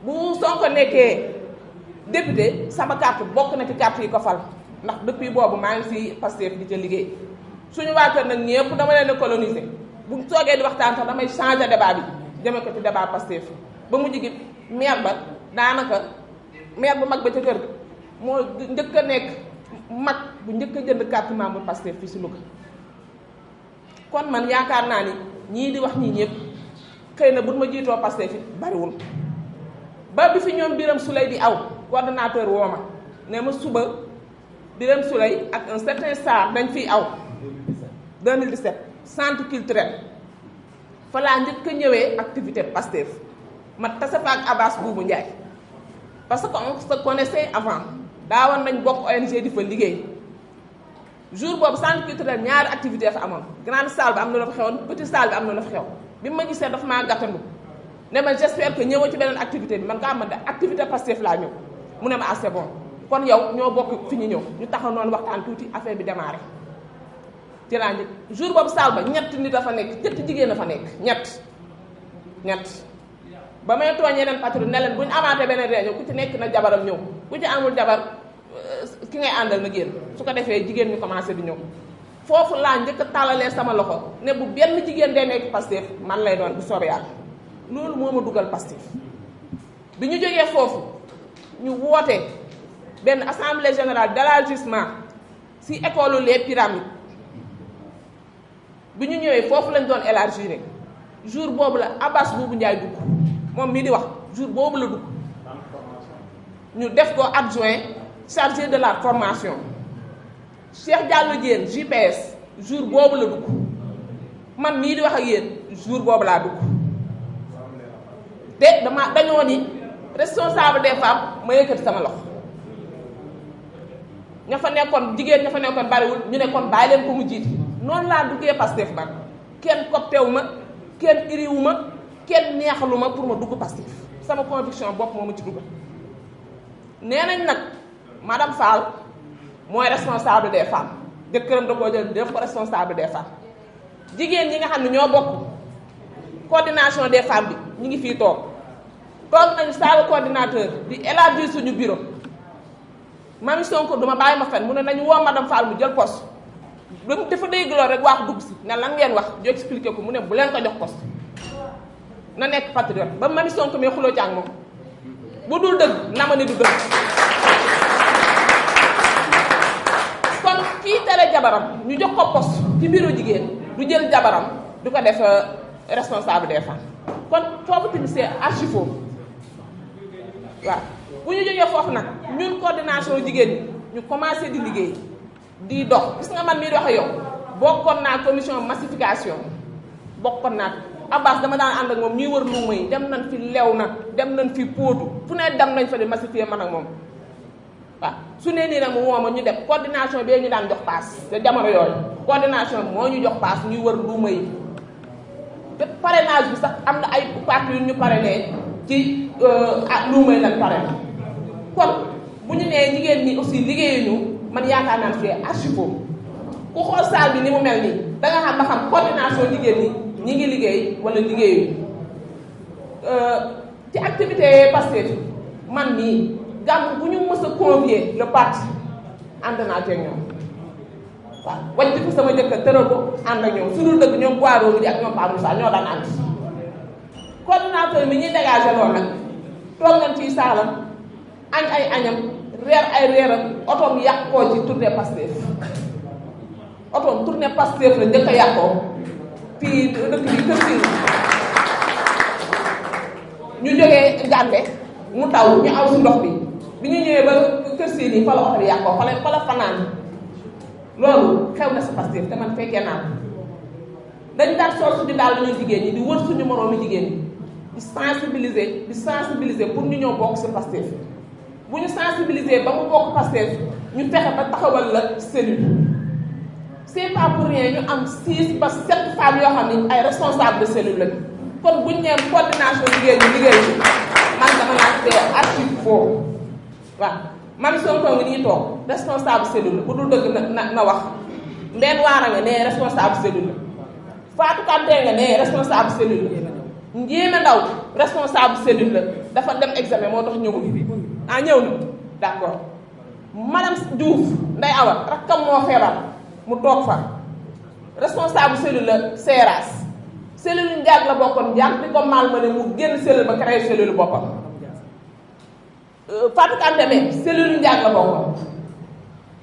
S4: bu Sonko nekkee député sama carte bokk na ci carte yi ko fal ndax depuis boobu maa ngi fi Pastef di ca liggéey suñu waa kër nag ñëpp dama leen a coloniser bu soogee di waxtaan sax damay changer débat bi jëme ko ci débat Pastef ba mujj gi maire ba daanaka maire bu mag ba ca kër ga moo njëkk a nekk mag bu njëkk a jënd carte membre Pastef fii si Louga kon man yaakaar naa ni ñii di wax ñii ñëpp xëy na buñ ma jiitoo Pastef it bariwul ba bi fi ñoom Birame Souleye di aw coordonnateur woo ma ne ma suba Birame Souleye ak un certain Sarr dañ fiy aw 2017 centre culturel fa laa njëkk a ñëwee activité Pastef ma tase fa ak Abbas Boubou Ndiaye parce que on se connaissait avant daawoon nañ bokk ONG di fa liggéey jour boobu centre culturel ñaari activité fa amoon grande salle bi am na la fa xewoon petite salle bi am na la fa xew bi ma gisee dafa maa gàttandu ne ma j'espère que ñëwoo ci beneen activité bi man kaa man de activité Pastef laa ñëw mu ne ma ah c'est bon kon yow ñoo bokk fi ñu ñëw ñu taxaw noonu waxtaan tuuti affaire bi démarré ci laa njëkk jour boobu salle ba ñett nit dafa nekk ñett jigéen dafa nekk ñett ba may tooñ yeneen patron ne leen bu ñu amaatee beneen réunion ku ci nekk na jabaram ñëw ku ci amul jabar ki ngay àndal na génn su ko defee jigéen ñu commencé di ñëw foofu laa njëkk a tàllalee sama loxo ne bu benn jigéen dee nekk Pastef man lay doon bu soobee yàlla loolu moo ma dugal Pastef bi ñu jógee foofu ñu woote benn assemblée générale d'élargissement si école les pyramides bi ñu ñëwee foofu lañ doon élargir jour boobu la Abbas Boubou Ndiaye dugg moom mii di wax jour boobu la dugg ñu def ko adjoint chargé de la formation Cheikh Diallo Diène JPS jour boobu la dugg man mii di wax ak yéen jour boobu laa dugg te dañoo ni responsable des femmes ma yëkkati sama loxo ña fa nekkoon jigéen ña fa nekkoon bariwul ñu ne kon bàyyi leen ko mu jiite noonu laa duggee Pastef man kenn koptewu ma kenn iriwu ma kenn neexalu ma pour ma dugg Pastef sama conviction bopp moo ma ci dugg nee nañ nag madame Fall mooy responsable des femmes jëkkëram da koo jël def ko responsable des femmes jigéen ñi nga xam ne ñoo bokk coordination des femmes bi ñu ngi fii toog nañu salle coordinateur di élargir suñu bureau Mami Sonko duma bàyyi ma fen mu ne nañu woo madame Fall mu jël poste dafa dégg loolu rek wax dugg si ne lan ngeen wax ñu expliqué ko mu ne bu leen ko jox poste na nekk patriote ba Mami Sonko mais xuloo ci ak moom bu dul dëgg na ma ni du dëgg kon kii tere jabaram ñu jox ko poste ci bureau jigéen du jël jabaram du ko def responsable des femmes kon foofu tamit c'est archi faux waaw bu ñu jógee foofu nag ñun coordination jigéen ñi ñu commencé di liggéey di dox gis nga man mii di wax ak yow bokkoon naa commission massification bokkoon naa Abbas dama daan ànd ak moom ñuy wër luuma yi dem nañ fi lew na dem nañ fi póotu fu ne dem nañ fa di massifier man ak moom waaw su ne nii nag mu woo ma ñu def coordination bee ñu daan jox paas te jamono yooyu coordination bi moo ñu jox paas ñuy wër luuma yi te parrainage bi sax am na ay parti yu ñu parrainé ci luuma yi lañ parrainé kon bu ñu nee jigéen ñi aussi liggéeyuñu man yaakaar naa ne c'est archi faux ku xool salle bi ni mu mel nii da nga xam ba xam coordination jigéen ñi ngi liggéey wala liggéeyuñu ci activité Pastef man nii gàmm bu ñu mës a convier le parti ànd naa teg ñoom waaw wàcc ko sama jëkkër tëral ko ànd ak ñoom su dul dëgg ñoom boireau bi ak ñoom Pa Moussa ñoo daan ànd coordinateur bi ñuy dégagé loolu nag toog nañ ciy saalam añ ay añam reer ay reeram otoom yàqoo ci tournée Pastef otoom tournée Pastef la njëkk a yàqoo fii dëkk bi kër si ñu jógee Gàmbe mu taw ñu aw si ndox bi ñu ñëwee ba kër si nii fa la oto bi yàqoo fa la fanaan loolu xew na si Pastef te man fekkee naa dañ daan sol suñu daal dañuy jigéen ñi di wër suñu moroomi jigéen ñi di sensibiliser pour ñu ñëw bokk si Pastef bu ñu sensibiliser ba mu bokk Pastef ñu fexe ba taxawal la cellule c'est pas pour rien ñu am 6 ba 7 femmes yoo xam ne ay responsable de cellule lañu kon buñ nee coordination jigéen ñi liggéey bi man dama naan c'est archi faux waaw Mami Sonko ngi nii toog responsable cellule bu dul dëgg na wax ndeen waara nga ne responsable cellule Fatou Kanté nga ne responsable cellule la Ndiémé Ndaw responsable cellule la dafa dem examen moo tax ñëwul ñëw na d'accord madame Diouf Ndeye Awa rakkam moo feebar mu toog fa responsable cellule la Seras cellule njaag la bokkoon njaag di ko mal ma ne mu génn cellule ba créé cellule boppam Fatou Kanté ne cellule njaag la bokkoon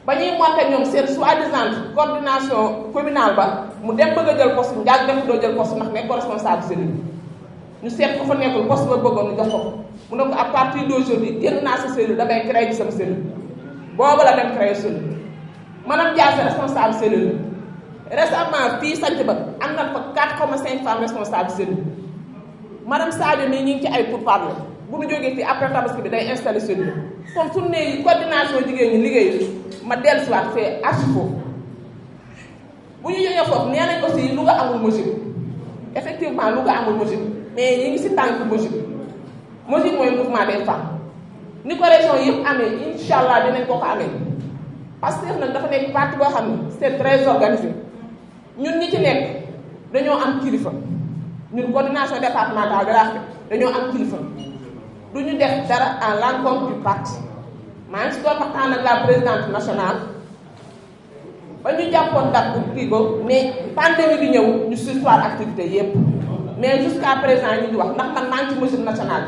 S4: ba ñuy monté ñoom seen soi-disant coordination communale ba mu dem bëgg a jël poste njaag def doo jël poste ndax nekk ko responsable cellule ñu seet ko fa nekkul poste ba bëggoon ñu jox ko mu ne ko à partir d'aujourd'hui génn naa sa cellule damay créé ci sama cellule boobu la dem créé cellule madame Diassé responsable cellule récemment fii sanc ba am na fa 4,5 femmes responsables cellule madame Sadio mii ñu ngi ci ay pourparlers bu ñu jógee fii après tabaski bi day installé cellule kon su ne coordination jigéen ñi liggéey ma dellusiwaat fee archifo bu ñu jógee foofu nee nañ aussi Louga amul MOJIP effectivement Louga amul MOJIP mais ñi ngi si tànk MOJIP MOJIP mooy mouvement des femmes ni ko région yëpp amee incha allah dinañ ko amee parce que nag dafa nekk parti boo xam ne c'est très organisé ñun ñi ci nekk dañoo am kilifa ñun coordination départementale de l'AFPE dañoo am kilifa du ñu def dara à l'encontre du parti maa ngi si doon waxtaan ak la présidente nationale ba ñu jàppoon date bu kii ko mais pandémie bi ñëw ñu sursoir activité yépp mais jusqu'à présent ñu ngi wax ndax man maa ngi ci mesure nationale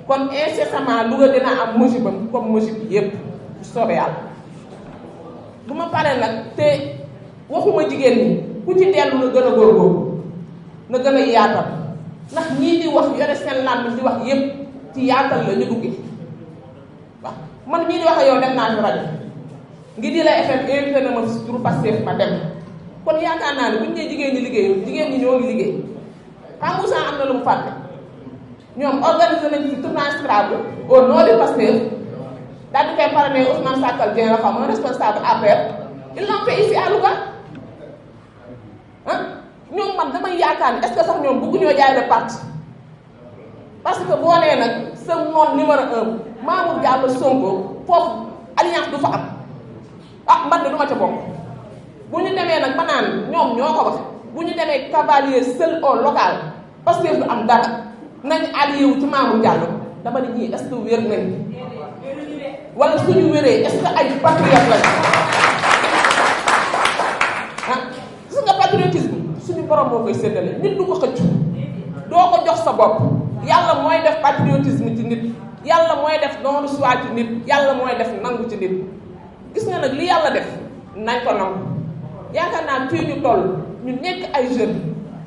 S4: kon incessamment Louga dina am MOJIP bam comme MOJIP yépp bu soobee yàlla bu ma paree nag te waxuma jigéen ñi ku ci dellu na gën a góorgóorlu na gën a yaatal ndax ñii di wax yore seen làmmiñ di wax yépp ci yaatal la ñu duggee waaw man ñii di wax ak yow dem naa ci rajo ngi di la FM invité na ma si turu Pastef ma dem kon yaakaar naa ne bu ñu nee jigéen ñi liggéeyu jigéen ñi ñoo ngi liggéey xam nga am na lu mu fàtte ñoom organisé nañ ci tournage Scrabble au nom de Pastef daal di koy parrainé Ousmane Sakal Dieng la xam un responsable APR ils l'ont fait ici à Louga ñoom man damay yaakaar ni est-ce que sax ñoom bëgg ñoo jaay le parti parce que boo nee nag sa noon numéro 1 Mamour Diallo Sonko foofu alliance du fa am man de du ma ca bokk bu ñu demee nag ba naan ñoom ñoo ko wax bu ñu demee cavalier seul au local parce que du am dara nañ allié wu ci Mamour Diallo dama ne ñii est-ce que wér nañ wala suñu wéree est-ce que ay patriote lañ gis nga patriotisme suñu borom moo koy séddale nit du ko xëcc doo ko jox sa bopp yàlla mooy def patriotisme ci nit yàlla mooy def don de soi ci nit yàlla mooy def nangu ci nit gis nga nag li yàlla def nañ ko nangu yaakaar naa fii ñu toll ñu nekk ay jeunes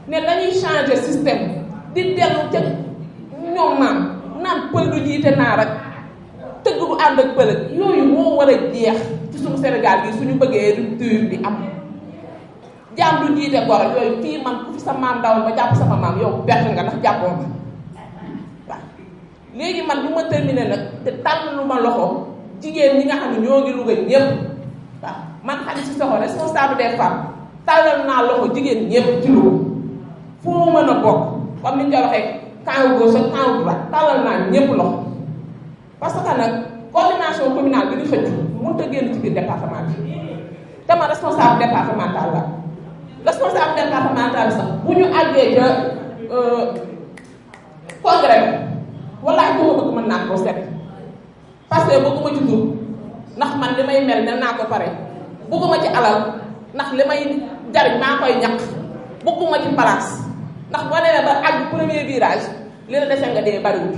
S4: ne dañuy changer système di dellu ca ñoom maam naan pël du jiite naa rek tëgg du ànd ak pël yooyu moo war a jeex ci suñu Sénégal gi suñu bëggee rupture bi am jaam du jiite goro yooyu fii man ku fi sa maam dawal ba jàpp sama maam yow bett nga ndax jàppoo ma waaw léegi man bu ma terminé nag te tànn lu ma loxo jigéen ñi nga xam ne ñoo ngi Louga ñëpp waaw man Khady Cissokho responsable des femmes tàllal naa loxo jigéen ñëpp ci Louga fu mu mën a bokk comme ni ñu ko waxee camp gauche ak camp droite tàllal naa ñëpp loxo parce que nag coordination communale bi di xëcc mënut a génn ci biir département bi te ma responsable départemental la responsable départemental sax bu ñu àggee ca congrès wallaahi bu ma bëgg mën naa koo seet parce que bëgguma ci tur ndax man li may mel ne naa ko pare bëgguma ci alal ndax li may jariñ maa koy ñaq bëgguma ci place ndax boo demee ba àgg premier virage li la dese nga dee bariwul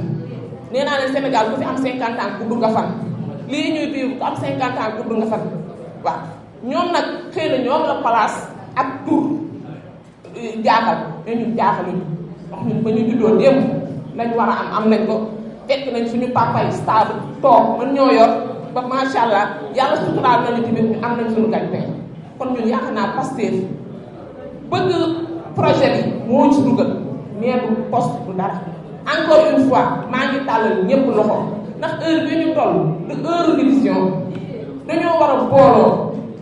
S4: nee naa leen Sénégal ku fi am 50 ans gudd nga fan lii ñuy vivre ku am 50 ans gudd nga fan waaw ñoom nag xëy na ñoom la place ak tur jaaxal mais ñun jaaxaluñu wax ñun ba ñu juddoo démb lañ war a am nañ ko fekk nañ suñu papa yi stable toog mën ñoo yor ba macha allah yàlla suturaal nañu tamit ñu am nañ suñu gañ-gañ kon ñun yaakaar naa Pastef bëgg projet bi moo ci dugal mais du poste du dara encore une fois maa ngi tàllal ñëpp loxo ndax heure bi ñu toll du heure division dañoo war a booloo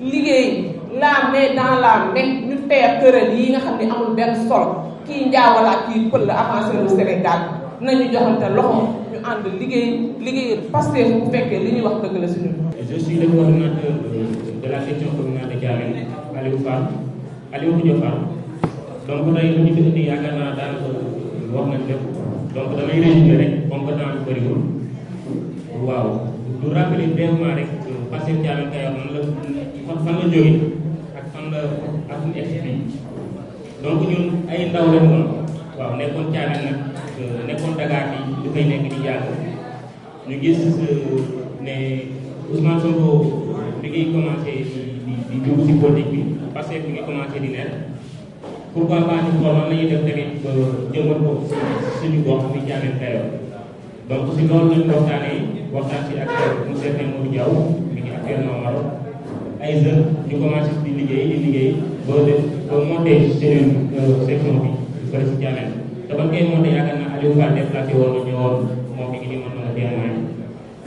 S4: liggéey la main dans la main ñu teer tëral yi nga xam ne amul benn solo kii njaawala ak kii pël la avancé le Sénégal nañu joxante loxo ñu ànd liggéey Pastef bu fekkee li ñuy wax dëgg la suñu.
S5: Je suis le coordonnateur de la section communale de Thiamène, Aliou Khoudia Fall. donc tey lu ñu fi indi yaakaar naa daanaka wax nañ lépp donc damay résumer rek comme que temps bi bëriwul waaw du rappeler brièvement rek Pastef Thiamène Kayor man la fan la jógee ak fan la ak ñu expliqué donc ñun ay ndaw lañ woon waaw nekkoon Thiamène nag nekkoon Dakar bi du koy nekk di yàgg ñu gis ne Ousmane Sonko bi ngi commencé di dugg ci politique bi Pastef bi ngi commencé di nekk pourquoi pas ñu xool la ñuy def tamit ba jëmbat ko suñu gox bi Thiamène Kayor donc si loolu lañu waxtaan si ak monsieur Modou Diaw mi ngi actuellement Maroc ay jeunes ñu commencé di liggéey ba monté section bi fële si Thiamène te ban koy monté yaakaar naa Aliou Fall déplacé woon na ñëwoon moom mi ngi ni mën na témoin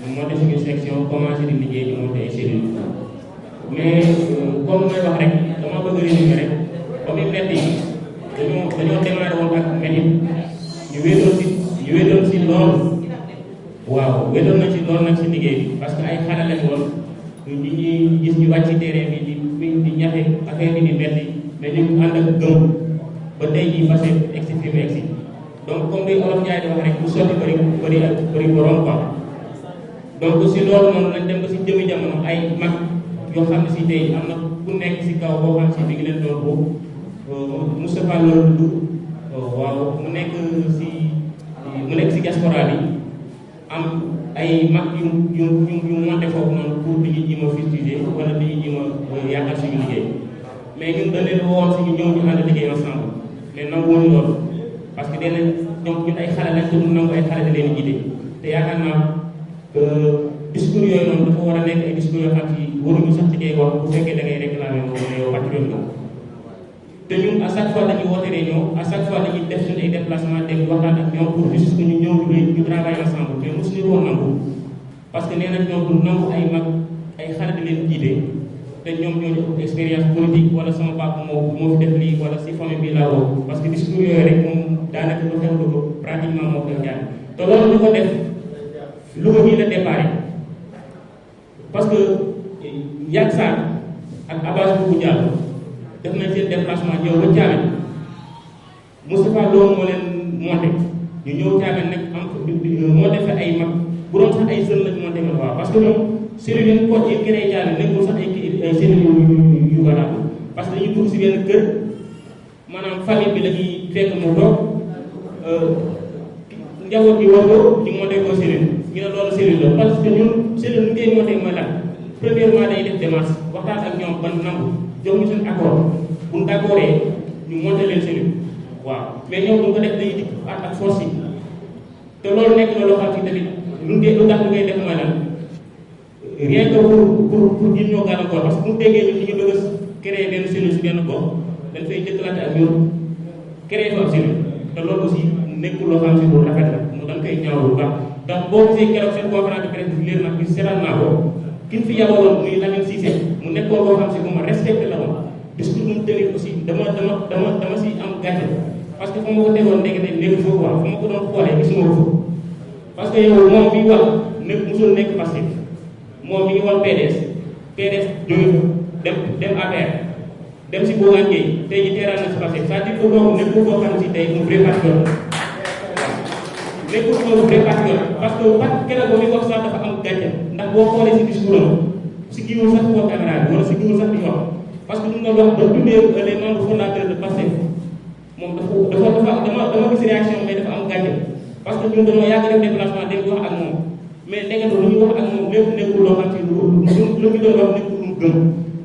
S5: ñu monté suñu section commencé di liggéey di monté ay cellules mais comme may wax rek dama bëgg résumer rek comme yu métti yi dañoo démarré woon ak métti ñu wéetoon si loolu waaw wéetoon nañ si loolu nag si liggéey bi parce que ay xale lañ woon ñi ñuy gis ñu wàcc ci terrain bi di ñafe affaire bi di métti mais ñu ànd ak gëm ba tey jii passé egsi fi mu egsi donc comme li Olof Njaay di wax rek bu sotti bëri borom quoi donc si loolu noonu lañ dem ba si jëmi jamono ay mag yoo xam ne si tey am na ku nekk si kaw boo xam si mi ngi leen doon boobu Moustapha loolu tudd waaw mu nekk si diaspora bi am ay mag yu monté foofu noonu pour di ñu jéem a fustiger wala di ñu jéem a yàqal suñu liggéey mais ñun dañ leen woon suñu ñëw ñu ànd liggéey ensemble mais nanguwuñu loolu parce que dinañ ñun ay xale lañ te ñu nangu ay xale da leen jiite te yaakaar naa discours yooyu noonu dafa war a nekk ay discours yoo xam ci waruñu sax ci koy wax bu fekkee da ngay réclamer moom ne yow patriote nga te ñun à chaque fois dañuy woote réunion à chaque fois dañuy def suñu ay déplacement dem waxtaan ak ñoom pour juste que ñu ñëw ñu travailler ensemble mais mosuñu woon nangu parce que nee nañ ñoom du nangu ay mag ay xale di leen jiite te ñoom ñoo ñu expérience politique wala sama papa moo fi def lii wala si famille bi laa woo parce que discours yooyu rek moom daanaka lu xew ko pratiquement moo koy jaar te loolu lu ko def lu ko ñii la déparé parce que Yak Sarr ak Abbas Boubou Diallo def nañ seen déplacement ñëw ba Thiamène Moustapha Lo moo leen monté ñu ñëw Thiamène nag am moo def ay mag bu doon sax ay jeunes lañ monté ma waaw parce que ñoom cellules yi ko ci créé Thiamène nekkul sax ay cellules yu valable parce que dañuy dugg si benn kër maanaam famille bi la ñuy fekk mu toog njaboot gi woo ko ñu monté ko cellule ñu ne loolu cellule la parce que ñun cellule ñu koy monté mooy lan premièrement dañuy def démarche waxtaan ak ñoom ban nangu jox ñu seen accord bu ñu d'accordee ñu monté leen cellule waaw mais ñoom bu ñu ko def dañuy dikk ak force yi te loolu nekk na loo xam ci tamit lu tax lu ngay def mooy lan rien que pour ñun ñoo gàllankoor parce que bu ñu déggee ñun ñu ngi bëgg a créer benn cellule si benn gox dañ fay jëkkalante ak ñoom créer fa ab cellule te loolu aussi nekkul loo xam si lu rafet la mu dañ koy ñaawlu bu baax ndax boo gisee keroog seen conférence de presse bi leer na bi seetaan naa ko ki ñu fi yabaloon muy Lamine Cissé mu nekkoon loo xam si bu ma respecté la woon discours mu tenir aussi dama si am gàcce parce que fa ma ko tegoon ndekete nekk foofu quoi fa ma ko doon xoolee gisuma ko foofu parce que yow moom bi wax nekk musul nekk Pastef moom mi ngi wax PDS jóge dem APR dem si Bougane Gueye tey jii teeraan na si Pastef c'est-à-dire que boobu nekkul koo xam si tey mu vrai patriote nekkul moom vrai patriote parce que keroog boo muy wax sax dafa am gàcce ndax boo xoolee si discours am si giwul sax koo caméra bi wala si giwul sax di wax parce que duñ doon wax ba tuddee les membres fondateurs de Pastef moom dama gis réaction mais dafa am gàcce parce que ñun dañoo yàgg def déplacement dem wax ak moom mais ndeke lu ñu wax ak moom lépp nekkul loo xam ci lu ñu doon wax nekkul lu mu gëm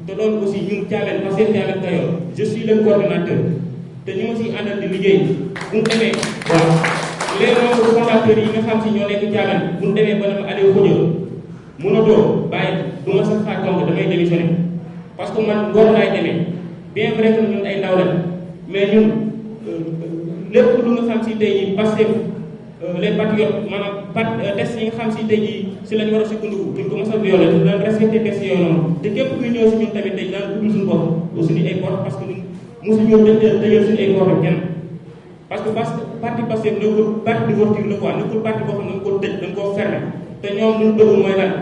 S5: te loolu aussi ñun Thiamène Pastef Thiamène Kayor je suis le coordinateur te ñu ma siy àndal di liggéey bu ñu demee waaw les membres fondateurs yi nga xam si ñoo nekk Thiamène bu ñu demee ba ne ma Aliou Khoudia mënatoo bàyyi du ma sax xaaj donc damay démissionné parce que man ngor laay demee bien vrai que ñun ay ndaw lañ mais ñun lépp lu nga xam si tey jii Pastef les patriotes maanaam test yi nga xam si tey jii si lañ war a sukkandiku duñ ko mos a violé dañ respecté test yooyu noonu te képp kuy ñëw si ñun tamit dañ daan ubbil suñu bopp suñu ay porte parce que ñun mosuñoo tëjal suñu ay porte kenn parce que parti Pastef nekkul parti d'ouverture la quoi nekkul parti boo xam ne dañ koo tëj dañ koo fermé te ñoom luñ bëgg mooy lan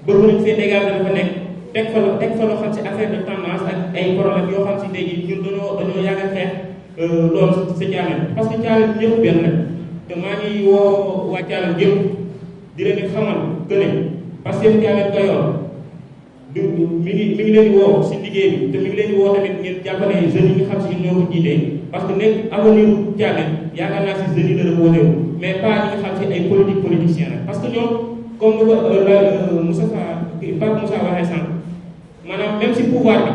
S5: bëgg nañ fee dégal dafa nekk teg fa loo xam si affaire de tendance ak ay problème yoo xam si tey jii ñun dañoo yàgg a xeex loolu sa Thiamène parce que Thiamène ñëpp benn la te maa ngi woo waa Thiamène yëpp di leen di xamal que ne Pastef Thiamène Kayor du mi ngi leen di woo si liggéey bi te mi ngi leen di woo tamit ngeen jàppale jeunes yi nga xam si ñoo ko jiitee parce que nekk avenir Thiamène yaakaar naa si jeunes yi la reposé wu mais pas ñi nga xam si ay politiciens la parce que ñoom comme ni ko Pape Moussa waxee sànq maanaam même si pouvoir bi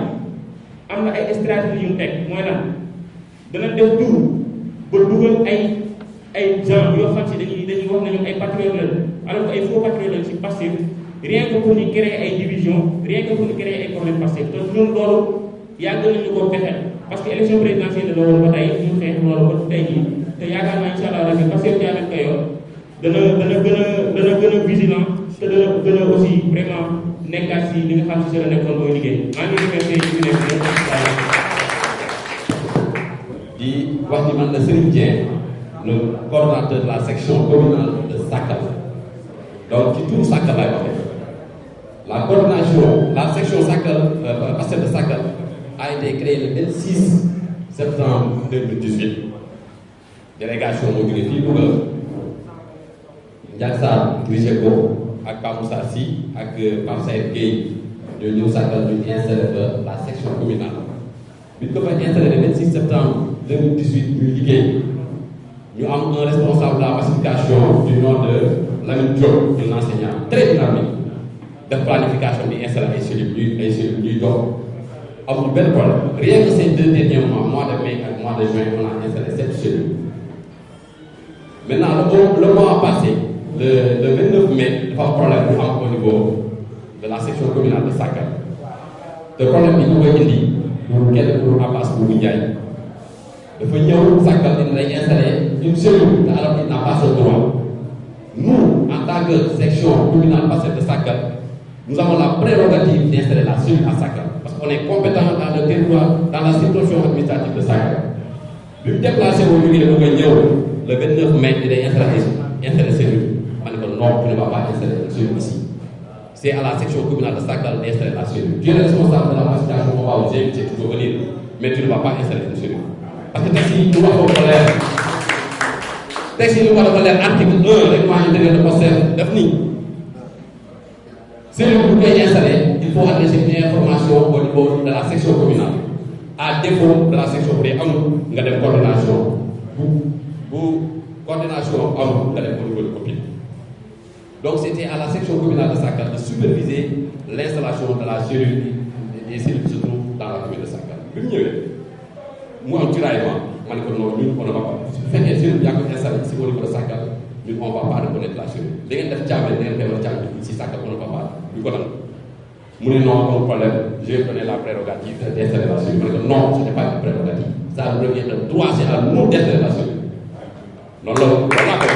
S5: am na ay stratégie yu mu teg mooy lan dana def tur ba dugal ay gens yoo xam si dañuy wax nañu ay patriotes lañ alors que ay faux patriotes lañ si Pastef rien que pour ñu créer ay division rien que pour ñu créer ay problème Pastef te ñun loolu yàgg nañu ko fexe parce que élection présidentielle la woon ba tey ñu xeex loolu ba tey jii te yaakaar naa incha allah rabi Pastef Thiamène Kayor dana gën a vigilant te dana gën a aussi vraiment nekkaat si li nga xam si la nekkoon mooy liggéey maa ngi remercié ci nekk
S6: di wax ni man la Serigne Dieng le coordonnateur de la section communale de Sakal donc ci turu Sakal laay waxee la coordination la section Sakal Pastef de Sakal a été créée le 26 septembre 2018 délégation moo jógee fii Louga Ndiaye Sarr dirigé ko ak Pape Moussa Sy ak Pape Saïd Gueye ñoo ñëw Sakal ñu installé la section communale bi ñu ko fa installé le 26 septembre 2018 ñu liggéey ñu am un responsable de la massification du nom de Lamine Diop un enseignant très dynamique def planification di installé ay cellules ñuy dox amul benn problème rien que ces 2 derniers mois de mai ak mois de juin on a installé 7 cellules maintenant le mois passé le 29 mai dafa am problème bu am au niveau de la section communale de Sakal te problème bi ñu koy indi pour kenn pour Abbas Boubou Ndiaye dafa ñëw Sakal dina lay installer une cellule te alors il n'a pas ce droit nous en tant que section communale Pastef de Sakal nous avons la prérogative d'installer la cellule à Sakal parce qu'on est compétent dans le territoire dans la circonscription administrative de Sakal bi mu déplacé wu ñu ngi ne bëgg a ñëw le 29 mai dinañ installer cellule ma ne ko non tu ne vas pas installer la cellule ici c'est à la section communale de Sakal d'installer la cellule. Tu es responsable de la massification, on va vous inviter, tu peux venir, mais tu ne vas pas installer une cellule. Parce que texte yi ñu wax ko leer texte yi ñu wax ko leer article 1 règlement intérieur de Pastef def nii cellule bu koy installé il faut adresser une information au niveau de la section communale à défaut de la section bu dee amul nga def coordination bu coordination amul nga def au niveau de commune. Donc c'était à la section communale de Sakal de superviser l'installation de la cellule des cellules qui se trouvent dans la commune de Sakal. bi mu ñëwee mu am tiraillement ma ne ko non ñun on ne va pas su fekkee cellule yaa ko installé si au niveau de Sakal ñun on va pas reconnaître la cellule da ngeen def Thiamène da ngeen koy war a Thiamène si Sakal on ne va pas du ko nangu mu ne non amul problème j'ai donné la prérogative d'installer la cellule ma ne ko non ce n'est pas une prérogative ça revient de droit c'est à nous d'installer la cellule loolu la ko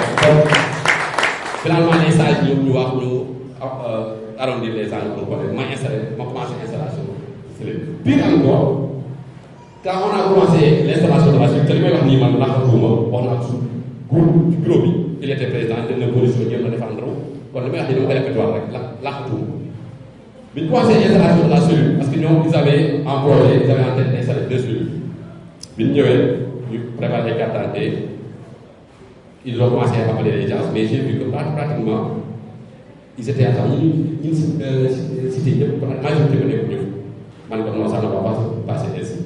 S6: finalement les sages ñu wax ñu arrondir les angles pour ma commencé installation cellule pire encore quand on a commencé l'installation de la cellule te li may wax nii man laxatuuma wax naa su groupe ci bureau bi il était président dem na position jéem na défendre kon li may wax nii dama koy répété waat rek laxatuuma bi ñu commencé installation de la cellule parce que ñoom ils avaient en projet ils avaient en tête d'installer 2 cellules bi ñu ñëwee ñu préparé les cartes d'identité ils ont commencé à appeler les gens mais j'ai vu que pratiquement ils étaient à temps ñu cité ñëpp majorité ba nekk ñëpp ma ne ko non ça ne va pas se passer ainsi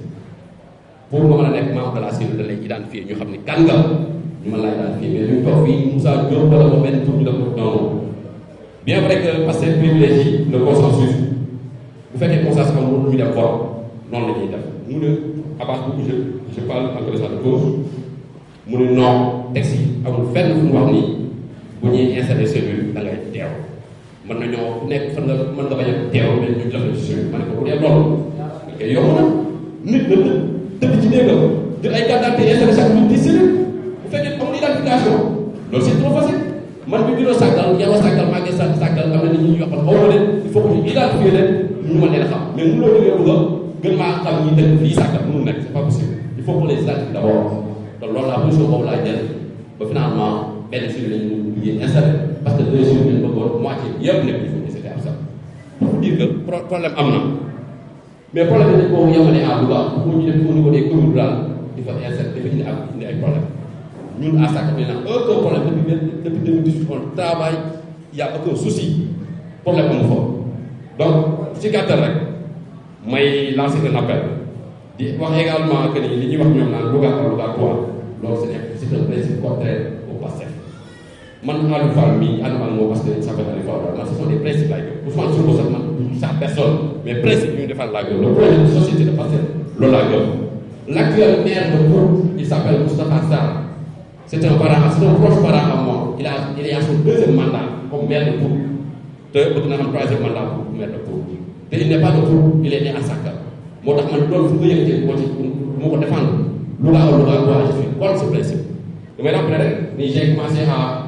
S6: pour nga mën a nekk membre de la cellule dañ lay identifier ñu xam ne kan nga ñu mën laa identifier mais ñu toog fii Moussa Diop wala ma benn tur ñu def ko non bien vrai que parce que privilégie le consensus bu fekkee consensus amul ñu dem for noonu la ñuy def mu ne Abbas boobu je parle en connaissance de cause mu ne non texte yi amul fenn fu mu wax nii bu ñuy installer cellule da ngay teew mën nañoo nekk fan nga mën nga bañ a teew mais ñu jox la ci cellule ma ne ko bu dee loolu dañ koy yomb na nit na tëdd ci néegam jël ay carte d'identité installé chaque minute di cellule bu fekkee amul identification loolu c'est trop facile man bi bureau Sakal yow Sakal maa ngi Sakal am na nit ñi yokkal xaw ma leen il faut que ñu identifier leen ñu mën leen a xam mais mënuloo jógee Louga gën maa xam ñi dëkk fii Sakal mënul nekk c'est pas possible il faut que les identifier d'abord te loolu la position boobu laa jël ba finalement benn cellule lañu mujjee installé parce que 2 jours lañ bëggoon moitié yëpp nekk il faut que c'était absent pour dire que problème am na mais problème bi dañ ko yemale à Louga pour ñu dem au niveau des communes rurales di fa ñun à SACA on n'a aucun problème depuis 2018 on travaille il y a aucun souci problème amu fa donc ci gàttal rek may lancer un appel di wax également que ni li ñuy wax ñoom naan Louga ak Louga 3 loolu c'est un principe contraire au PASTEF man Aliou Fall mii ànd ak moom parce que ça fait Aliou Fall man ce sont des principes laay gëm Ousmane Sonko sax man sa personne mais principe yu ñu defal laa gëm le projet de société de PASTEF loolu laa gëm l'actuel maire de Mbour il s'appelle Moustapha Sarr c'est un proche parent à moi il est à son deuxième mandat comme maire de Mbour te bëgg na am troisième mandat pour maire de Mbour te il n'est pas de Mbour il est né à Sakka moo tax man loolu fu nga yëkkatee moo ci moo ko défendre Louga ak Louga je suis contre ce principe damay rappeler rek ni j'ai commencé à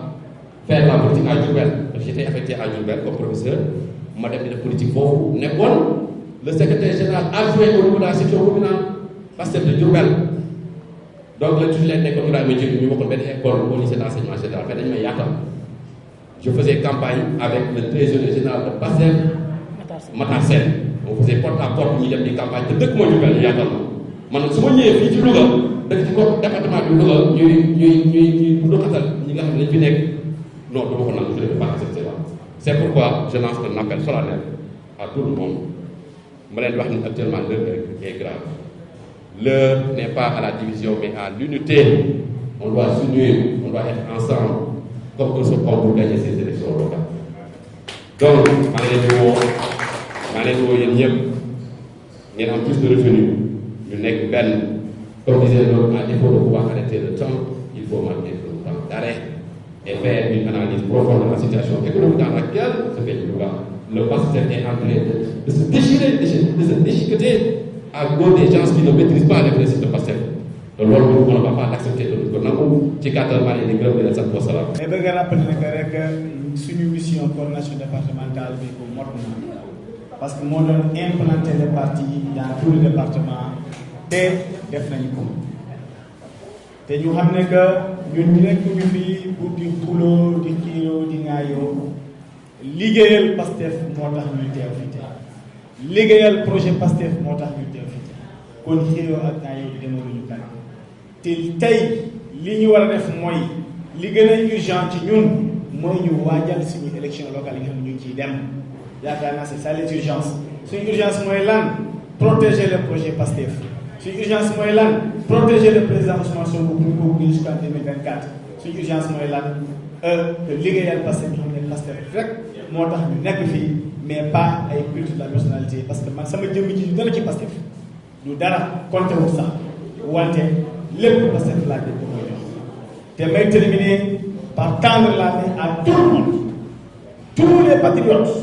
S6: faire la politique à Diourbel j'étais affecté à Diourbel comme professeur ma dem di def politique foofu nekkoon le secrétaire général adjoint au niveau de la section communale Pastef de Diourbel donc le titulaire nekkoon Ibrahima Diop ñu bokkoon benn école au lycée d'enseignement général mais dañu may yaatal je faisais campagne avec le trésorier général de Pastef Matar Sène on faisait porte à porte ñu dem di campagne te dëkk moo Diourbel ñu yaatal ma man su ma ñëwee fii ci Louga dëkk ci ko département bi Louga ñuy bu xatal ñi nga xam ne dañ fi nekk non du ma ko nangu je ne peux pas accepter ça c'est pourquoi je lance un appel solennel à tout le monde ma leen wax ni actuellement l'heure est grave l'heure n'est pas à la division mais à l'unité on doit s'unir on doit être ensemble comme un seul homme pour gagner ces élections locales donc maa ngi leen di woo yéen ñëpp ngeen am plus de revenus ñu nekk benn comme disait l'autre à défaut de pouvoir arrêter le temps il faut marquer le temps d'arrêt et faire une analyse profonde de la situation économique dans laquelle se fait Louga. Le PASTEF est en train de se déchirer, de se déchiqueter à cause des gens qui ne maîtrisent pas les principes de PASTEF. Donc loolu on ne va pas l'accepter de ko nangu ci gàttal maa leen di gërëm di leen sant wasalaam.
S1: mais bëgg a rappeler ne que rek suñu mission coordination départementale bi ko mot na parce que moo doon implanter les partis dans tout le département te def nañu ko. te ñu xam ne que ñun ñu nekk ñu fii pour di xuloo di xiiroo di ŋaayoo liggéeyal PASTEF moo tax ñu teew fi tey liggéeyal projet PASTEF moo tax ñu teew fi tey kon xiiroo ak ŋaayoo di demaluñu kanam te tey li ñu war a def mooy li gën a urgent ci ñun mooy ñu waajal suñu élection locale yi nga xam ne ñu ngi ciy dem yaakaar naa c'est ça les urgences suñu urgence mooy lan protéger le projet PASTEF suñu urgence mooy lan protéger le président Ousmane Sonko pour mu jusqu'en 2024 suñu urgence mooy lan liggéeyal Pastef xam ne Pastef rek moo tax ñu nekk fii mais pas ay culte de la personnalité parce que man sama jëmm ji du dara ci Pastef du dara compté wu sax wante lépp Pastef laa dégg koy jox te may terminer par tendre la main à tout le monde tous les patriotes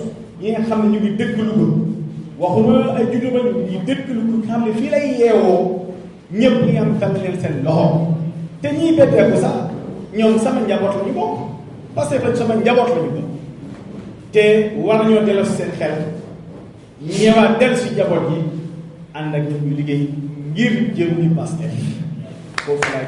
S1: yi nga xam ne ñu ngi dëkk Louga waxuma ay juddoo ba ñu dëkk Louga nga xam ne fii lay yeewoo ñëpp ñi nga xam tànn leen seen loxo te ñiy betteeku sax ñoom sama njaboot la ñu bokk parce que sama njaboot la ñu bokk te war nañoo delloo si seen xel ñëwaat dellu si njaboot yi ànd ak ñoom ñu liggéey ngir jëm ñu Pastef foofu laay